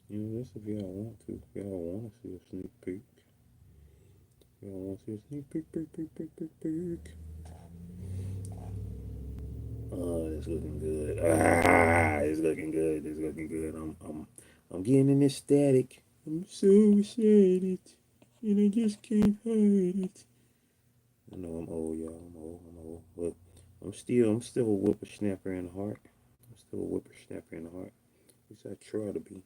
You know, that's if y'all want to. If y'all want to see a sneak peek. Y'all want to see a sneak peek, peek, peek, peek, peek, peek. Oh, it's looking good. It's looking good. It's looking good. I'm getting in this static. I'm so excited, and I just can't hide it. I know I'm old, y'all. I'm old. But I'm still a whippersnapper in the heart. I'm still a whippersnapper in the heart. At least I try to be.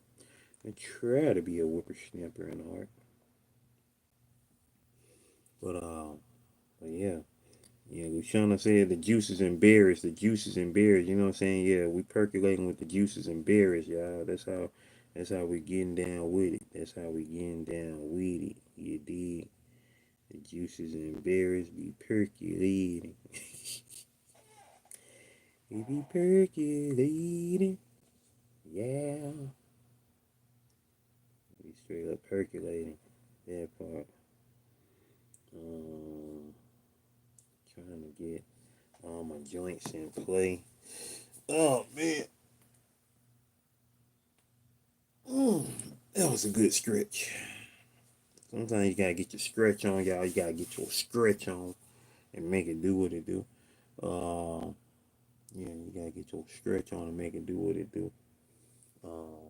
I try to be a whippersnapper in the heart. But yeah. Yeah, Luciana said the juices and berries, you know what I'm saying? Yeah, we percolating with the juices and berries, y'all. That's how we getting down with it. That's how we getting down with it. You dig? The juices and berries be percolating. We be percolating. Yeah. We straight up percolating. That part. Um Trying to get all my joints in play. Oh man. That was a good stretch. Sometimes you gotta get your stretch on, y'all. You gotta get your stretch on and make it do what it do. Uh, yeah, you gotta get your stretch on and make it do what it do. Uh,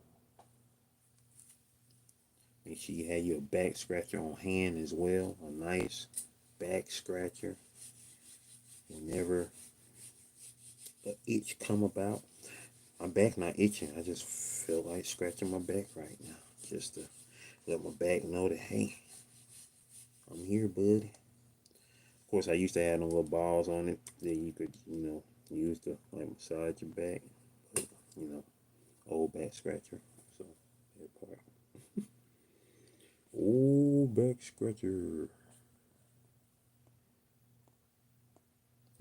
Make sure you have your back scratcher on hand as well. A nice back scratcher. Whenever a itch come about, my back not itching. I just feel like scratching my back right now, just to let my back know that hey, I'm here, buddy. Of course, I used to have them little balls on it that you could, use to like massage your back. But, old back scratcher. So that part. Old back scratcher.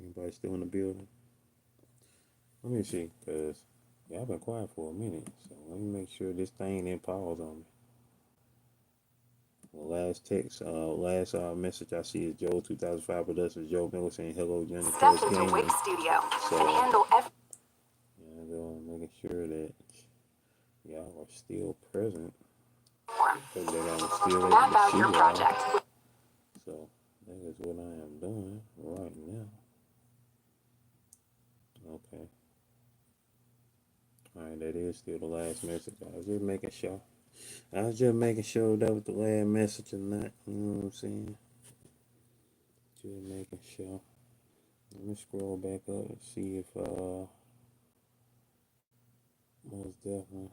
Anybody still in the building? Let me see, cause y'all been quiet for a minute. So let me make sure this thing didn't pause on me. The last message I see is Joe 2005 with us is Joe Miller saying hello, Johnny. Step into Wig Studio and handle everything. Yeah, making sure that y'all are still present. Because that I'm still able to see y'all. So that is what I am doing right now. Okay. Alright, that is still the last message. I was just making sure. I was just making sure that was the last message or not. You know what I'm saying? Just making sure. Let me scroll back up and see if most definitely.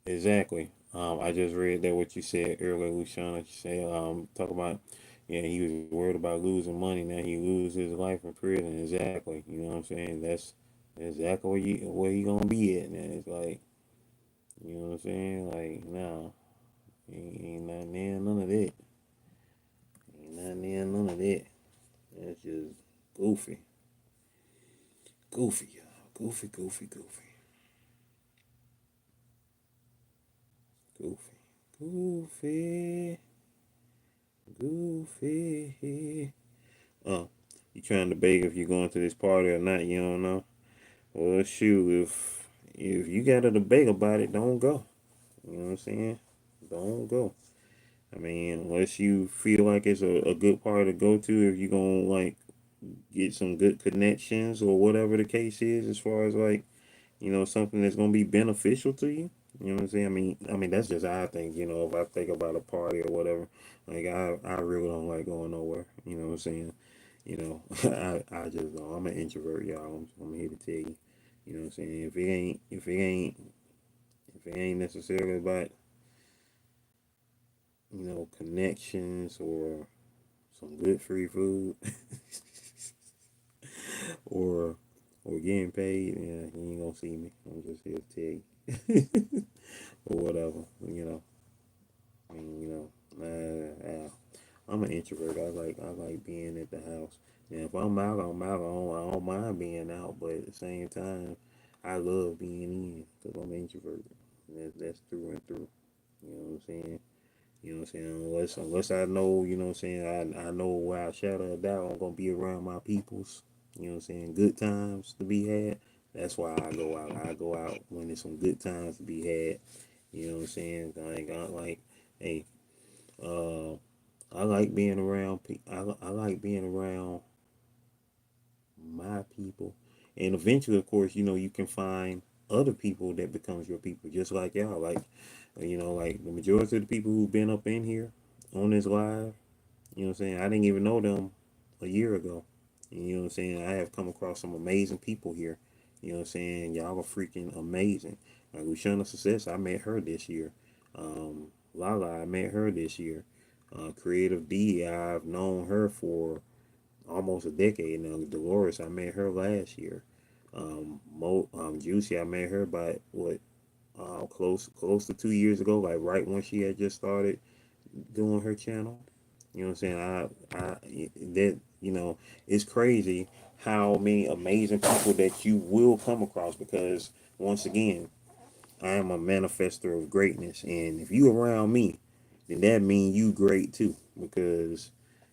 Exactly. I just read that what you said earlier, Luciana. You said talk about yeah, he was worried about losing money, now he lose his life in prison. Exactly. You know what I'm saying? That's exactly where you gonna be at now. It's like you know what I'm saying? Like, nah. Ain't nothing in none of that. Ain't nothing in none of that. That's just goofy. Goofy, y'all. Goofy, goofy, goofy. Goofy. Goofy. Goofy. Oh, you trying to beg if you're going to this party or not, you don't know? Well, shoot, if you got to debate about it, don't go. You know what I'm saying? Don't go. I mean, unless you feel like it's a good party to go to, if you're going to, like, get some good connections or whatever the case is, as far as, like, something that's going to be beneficial to you. You know what I'm saying? I mean that's just how I think. If I think about a party or whatever, like I really don't like going nowhere. You know what I'm saying? I just don't. I'm an introvert, y'all. I'm here to tell you. You know what I'm saying? If it ain't necessarily about connections or some good free food or getting paid, yeah, you ain't gonna see me. I'm just here to tell you or whatever. I mean, I'm an introvert. I like being at the house. And if I'm out, I'm out. I don't mind being out, but at the same time, I love being in because I'm an introvert. That's through and through. You know what I'm saying? You know what I'm saying? Unless I know, you know what I'm saying, I know without a shadow of doubt I'm gonna be around my peoples. You know what I'm saying? Good times to be had. That's why I go out. I go out when there's some good times to be had. You know what I'm saying? Like I like, hey, uh, I like being around. I like being around my people, and eventually, of course, you can find other people that becomes your people, just like y'all. Like, like the majority of the people who've been up in here on this live. You know what I'm saying? I didn't even know them a year ago. You know what I'm saying? I have come across some amazing people here. You know what I'm saying? Y'all are freaking amazing. Like Luciana Success, I met her this year. Lala, I met her this year. Creative D, I've known her for almost a decade now. Dolores, I met her last year. Juicy, I met her by what, close to 2 years ago, like right when she had just started doing her channel. You know what I'm saying? That it's crazy how many amazing people that you will come across, because once again, I am a manifester of greatness, and if you around me, then that mean you great too, because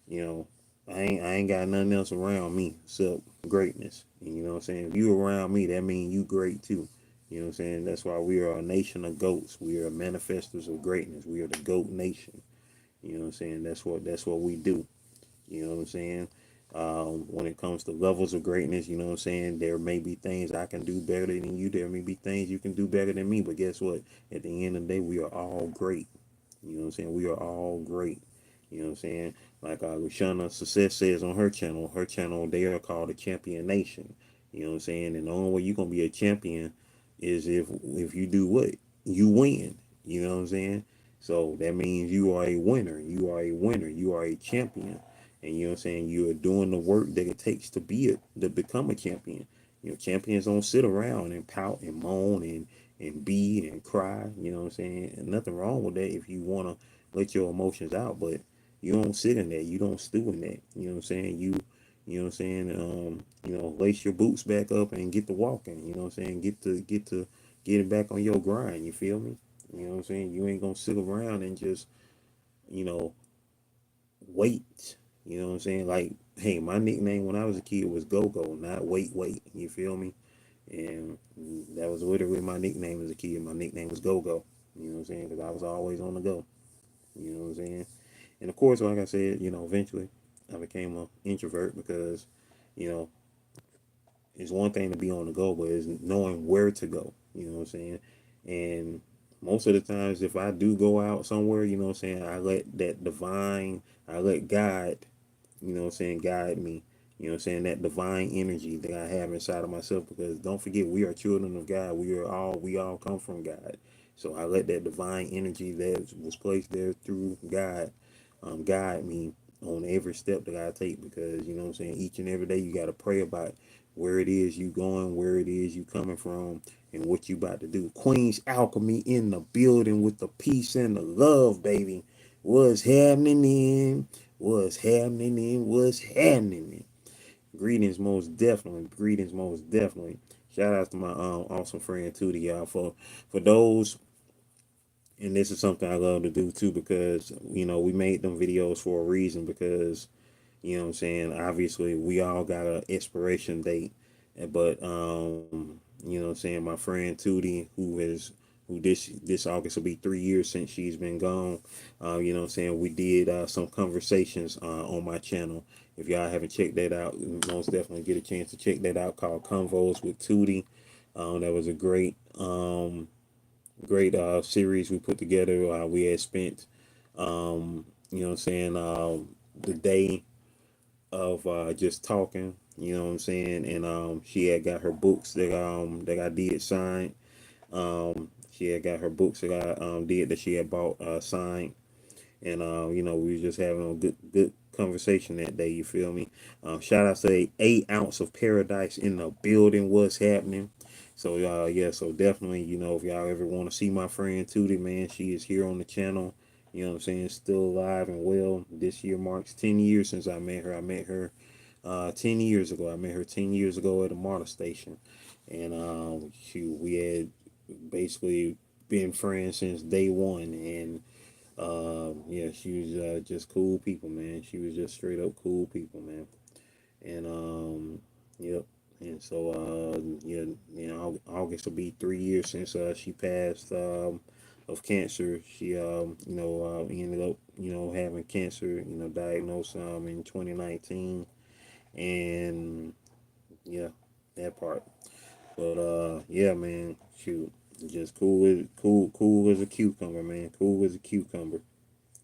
you know I ain't got nothing else around me except greatness. And you know what I'm saying? If you around me, that mean you great too. You know what I'm saying? That's why we are a nation of goats. We are manifestors of greatness. We are the goat nation. You know what I'm saying? That's what we do. You know what I'm saying? When it comes to levels of greatness, you know what I'm saying? There may be things I can do better than you. There may be things you can do better than me. But guess what? At the end of the day, we are all great. You know what I'm saying? We are all great. You know what I'm saying? Like Luciana Success says on her channel, they are called the Champion Nation. You know what I'm saying? And the only way you're gonna be a champion is if you do what? You win. You know what I'm saying? So that means you are a winner. You are a winner. You are a champion. And you know what I'm saying? You are doing the work that it takes to become a champion. Champions don't sit around and pout and moan and be and cry. You know what I'm saying? And nothing wrong with that if you wanna let your emotions out, but you don't sit in that. You don't stew in that. You know what I'm saying? You know what I'm saying? Lace your boots back up and get to walking. You know what I'm saying? Get it back on your grind. You feel me? You know what I'm saying? You ain't gonna sit around and just, you know, wait. You know what I'm saying? Like, hey, my nickname when I was a kid was Go Go, not Wait Wait. You feel me? And that was literally my nickname as a kid. My nickname was Go Go. You know what I'm saying? Because I was always on the go. You know what I'm saying? And of course, like I said, eventually I became an introvert because, you know, it's one thing to be on the go, but it's knowing where to go. You know what I'm saying? And most of the times, if I do go out somewhere, you know what I'm saying, I let God, you know what I'm saying, guide me. You know what I'm saying, that divine energy that I have inside of myself, because don't forget, we are children of God. We all come from God. So I let that divine energy that was placed there through God guide me on every step that I take, because you know what I'm saying, each and every day you got to pray about where it is you going, where it is you coming from, and what you about to do. Queen's Alchemy in the building with the peace and the love, baby. What's happening in? What's happening in? What's happening in? Greetings, most definitely. Greetings, most definitely. Shout out to my awesome friend Tootie, y'all, for those. And this is something I love to do too, because we made them videos for a reason, because you know what I'm saying, obviously we all got an expiration date. But you know what I'm saying, my friend Tootie, who this August will be 3 years since she's been gone. You know what I'm saying, we did some conversations on my channel. If y'all haven't checked that out, most definitely get a chance to check that out, called Convos with Tootie. That was a great series we put together. We had spent you know what I'm saying, the day of just talking, you know what I'm saying, and she had got her books that I did signed. She had got her books that I did that she had bought signed, and we was just having a good conversation that day. You feel me? Shout out to the 8 ounce of paradise in the building. What's happening? So yeah, so definitely, if y'all ever want to see my friend Tootie, man, she is here on the channel. You know what I'm saying? Still alive and well. This year marks 10 years since I met her. I met her 10 years ago. I met her 10 years ago at a MARTA station. And we had basically been friends since day one. And yeah, she was just cool people, man. She was just straight up cool people, man. And yep. And so, yeah, August will be 3 years since she passed of cancer. She, ended up, having cancer, diagnosed in 2019, and yeah, that part. But yeah, man, shoot, just cool as a cucumber, man, cool as a cucumber.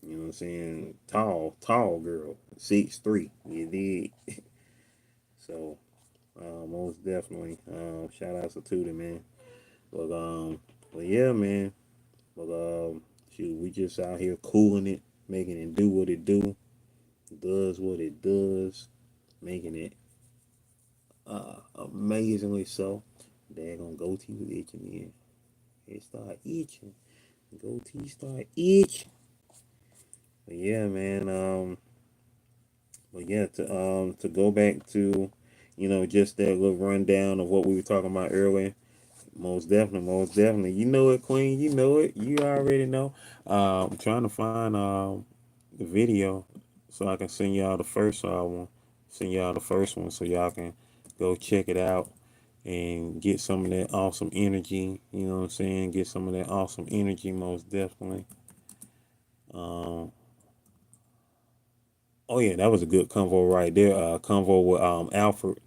You know what I'm saying? Tall girl, 6'3". You did. So, most definitely. Shout out to Tootie, man. But but yeah, man. But shoot, we just out here cooling it, making it do what it do, does what it does, making it amazingly so. Daggone goatee was itching in. It start itching. Goatee start itching. But yeah, man. But yeah, to go back to, just that little rundown of what we were talking about earlier. Most definitely, most definitely. You know it, Queen. You know it. You already know. I'm trying to find the video so I can send y'all the first one. Send y'all the first one so y'all can go check it out and get some of that awesome energy. You know what I'm saying? Get some of that awesome energy, most definitely. Um, oh yeah, that was a good convo right there. Convo with Alfred.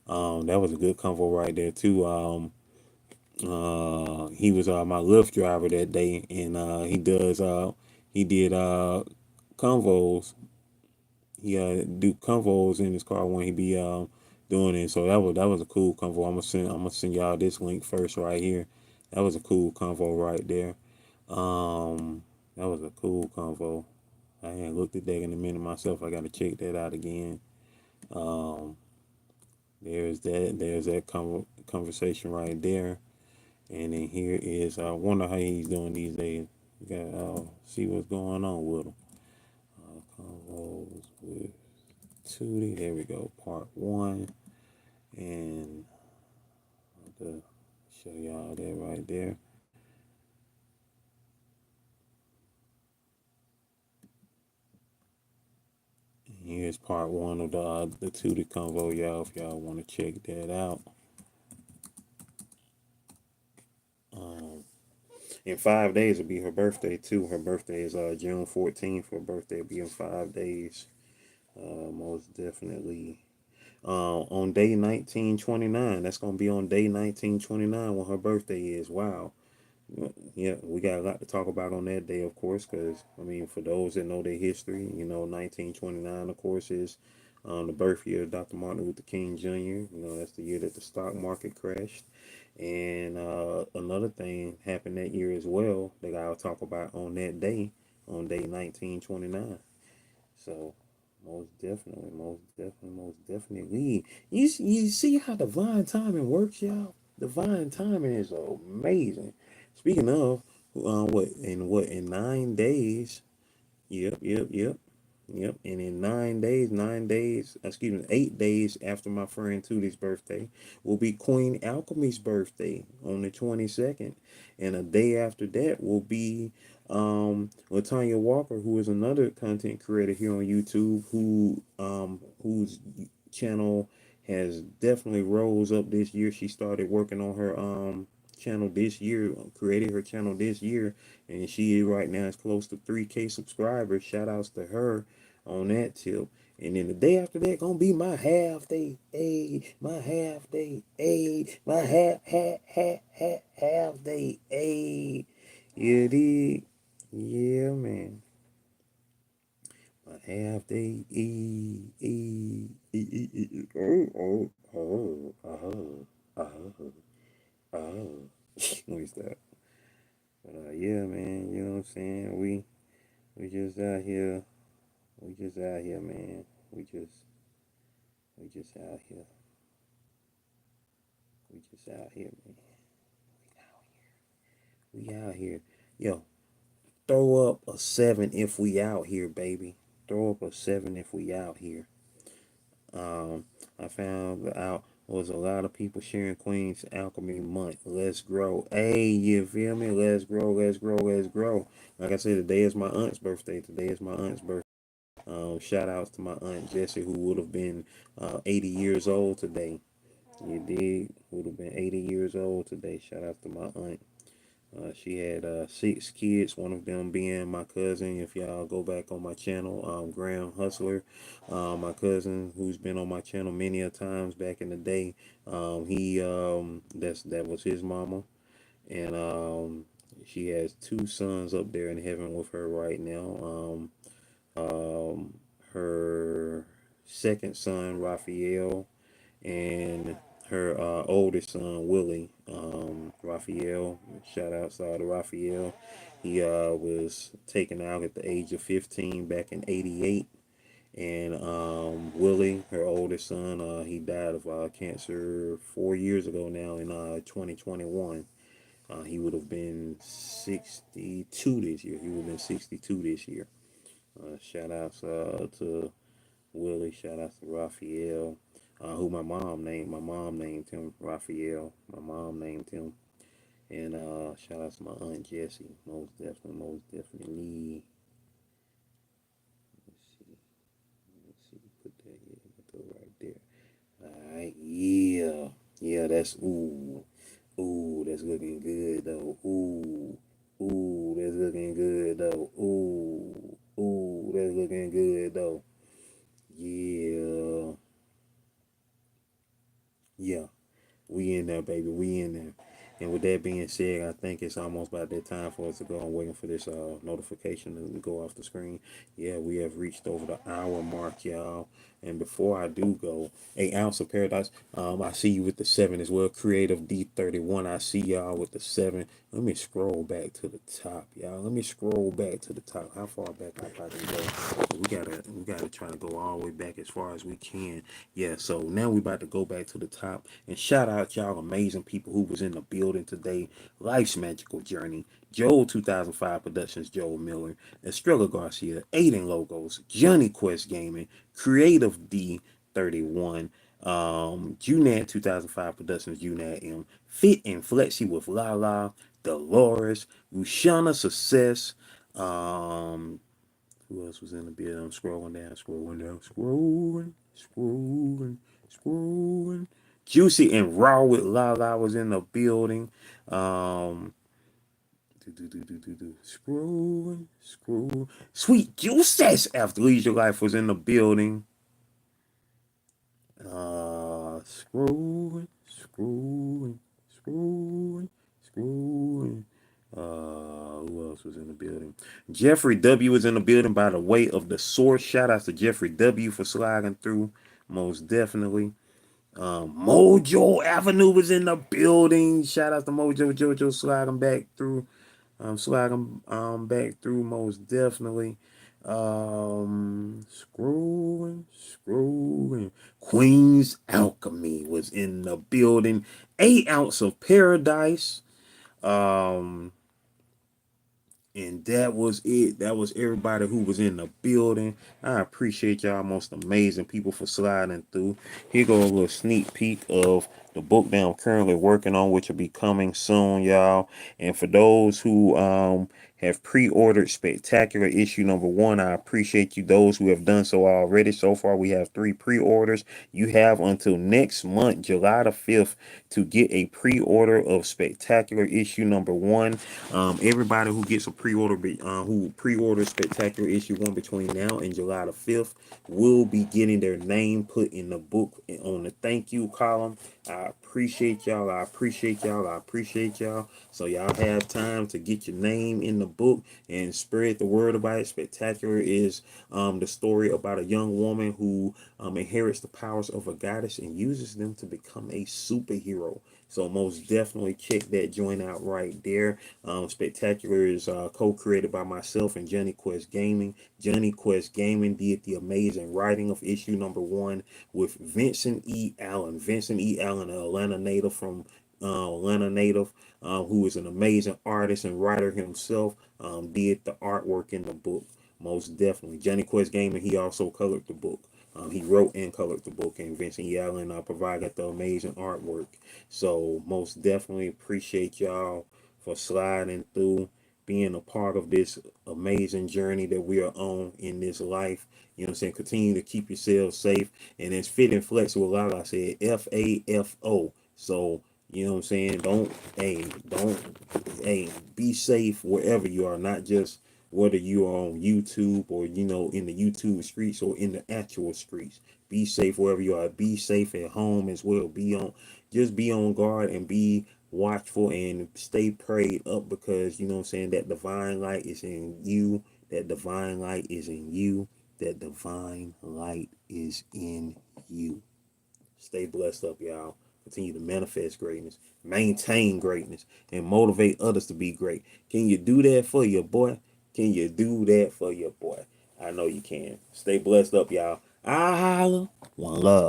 That was a good convo right there too. He was my Lyft driver that day, and he did convos. He do convos in his car when he be doing it. So that was a cool convo. I'm gonna send y'all this link first right here. That was a cool convo right there. That was a cool convo. I hadn't looked at that in a minute myself. I gotta check that out again. Um, there's that conversation right there. And then here is, I wonder how he's doing these days. We got see what's going on with him. Convos with Tootie. There we go, part one. And I'll show y'all that right there. And here's part one of the Tootie convo, y'all. If y'all want to check that out. Um, in 5 days will be her birthday too. Her birthday is June 14th. Her birthday will be in 5 days. Most definitely. On day 1929. That's gonna be on day 1929 when her birthday is. Wow. Yeah, we got a lot to talk about on that day, of course, because I mean, for those that know their history, 1929, of course, is the birth year of Dr. Martin Luther King Jr. That's the year that the stock market crashed. And another thing happened that year as well that I'll talk about on that day, on day 1929. So, most definitely. You see how divine timing works, y'all? Divine timing is amazing. Speaking of, what in 9 days? Yep. And in 9 days, excuse me, 8 days after my friend Tootie's birthday, will be Queen Alchemy's birthday on the 22nd. And a day after that will be Latanya Walker, who is another content creator here on YouTube, whose channel has definitely rose up this year. She started working on her channel this year, created her channel this year, and she right now is close to 3K subscribers. Shout outs to her on that tip. And then the day after that gonna be my half day, my half day, my half day, You dig? Yeah, man. My half day, Let me stop. But yeah, man, you know what I'm saying? We just out here. We just out here, man. We just out here. We just out here, man. We out here. Yo, throw up a seven if we out here, baby. Throw up a seven if we out here. Um, I found out was a lot of people sharing Queen's Alchemy Month. Let's grow. Hey, you feel me? Let's grow, let's grow, let's grow. Like I said, today is my aunt's birthday. Today is my aunt's birthday. Shout outs to my aunt Jessie, who would have been 80 years old today. You did. Would have been 80 years old today. Shout out to my aunt. She had 6 kids, one of them being my cousin. If y'all go back on my channel, Graham Hustler, my cousin who's been on my channel many a times back in the day. That was his mama, and she has 2 sons up there in heaven with her right now. Her second son, Raphael, and her oldest son, Willie. Raphael, shout out to Raphael. He was taken out at the age of 15 back in '88. And Willie, her oldest son, he died of cancer 4 years ago now in 2021. He would have been 62 this year. He would have been 62 this year. Shout outs to Willie. Shout out to Raphael, who my mom named. My mom named him Raphael. My mom named him. And shout out to my aunt Jessie. Most definitely, most definitely. Let's see. Let's see. Put that here. Put that right there. All right. Yeah. Yeah. That's ooh. Ooh. That's looking good though. Ooh. Ooh. That's looking good though. Ooh. Ooh. That's looking good though. Yeah. Yeah. We in there, baby. We in there. And with that being said, I think it's almost about that time for us to go. I'm waiting for this notification to go off the screen. Yeah, we have reached over the hour mark, y'all. And before I do go, 8 ounce of paradise. I see you with the 7 as well. Creative D31. I see y'all with the 7. Let me scroll back to the top, y'all. Let me scroll back to the top. How far back I can go? We gotta try to go all the way back as far as we can. Yeah, so now we about to go back to the top and shout out y'all amazing people who was in the building today. Life's Magical Journey, Joel 2005 Productions, Joel Miller, Estrella Garcia, Aiden Logos, Johnny Quest Gaming, Creative D31, UNAT 2005 Productions, UNAT M, Fit and Flexy with Lala, Dolores, Rushana Success, um, who else was in the building? I'm scrolling down, scrolling down, scrolling. Juicy and Raw with Lala was in the building. Um, scrolling. Sweet Juices after Leisure Life was in the building. Scrolling, scrolling. Who else was in the building? Jeffrey W was in the building by the way of the source. Shout out to Jeffrey W for sliding through, most definitely. Mojo Avenue was in the building. Shout out to Mojo Jojo sliding back through. Sliding back through, most definitely. Scrolling. Queen's Alchemy was in the building. 8 ounce of paradise. Um, and that was it. That was everybody who was in the building. I appreciate y'all most amazing people for sliding through. Here go a little sneak peek of the book that I'm currently working on, which will be coming soon, y'all. And for those who have pre-ordered Spectacular issue #1, I appreciate you. Those who have done so already. So far, we have 3 pre-orders. You have until next month, July the 5th, to get a pre-order of Spectacular issue #1. Everybody who gets a pre-order, who pre-orders Spectacular issue 1 between now and July the 5th, will be getting their name put in the book on the thank you column. I appreciate y'all. I appreciate y'all. I appreciate y'all. So y'all have time to get your name in the book and spread the word about it. Spectacular is the story about a young woman who inherits the powers of a goddess and uses them to become a superhero. So most definitely check that joint out right there. Spectacular is co-created by myself and Johnny Quest Gaming. Johnny Quest Gaming did the amazing writing of issue #1 with Vincent E. Allen. Vincent E. Allen, an Atlanta native from who is an amazing artist and writer himself, did the artwork in the book. Most definitely. Johnny Quest Gaming, he also colored the book. He wrote and colored the book, and Vincent E. Allen provided the amazing artwork. So most definitely appreciate y'all for sliding through. being a part of this amazing journey that we are on in this life. You know what I'm saying? Continue to keep yourself safe. And it's fit and flexible. Like I said, FAFO. So, you know what I'm saying? Hey, be safe wherever you are, not just whether you are on YouTube or, in the YouTube streets or in the actual streets. Be safe wherever you are. Be safe at home as well. Just be on guard and be watchful and stay prayed up, because you know what I'm saying, that divine light is in you. That divine light is in you. That divine light is in you. Stay blessed up, y'all. Continue to manifest greatness, maintain greatness, and motivate others to be great. Can you do that for your boy? Can you do that for your boy? I know you can. Stay blessed up, y'all. I holla. One love.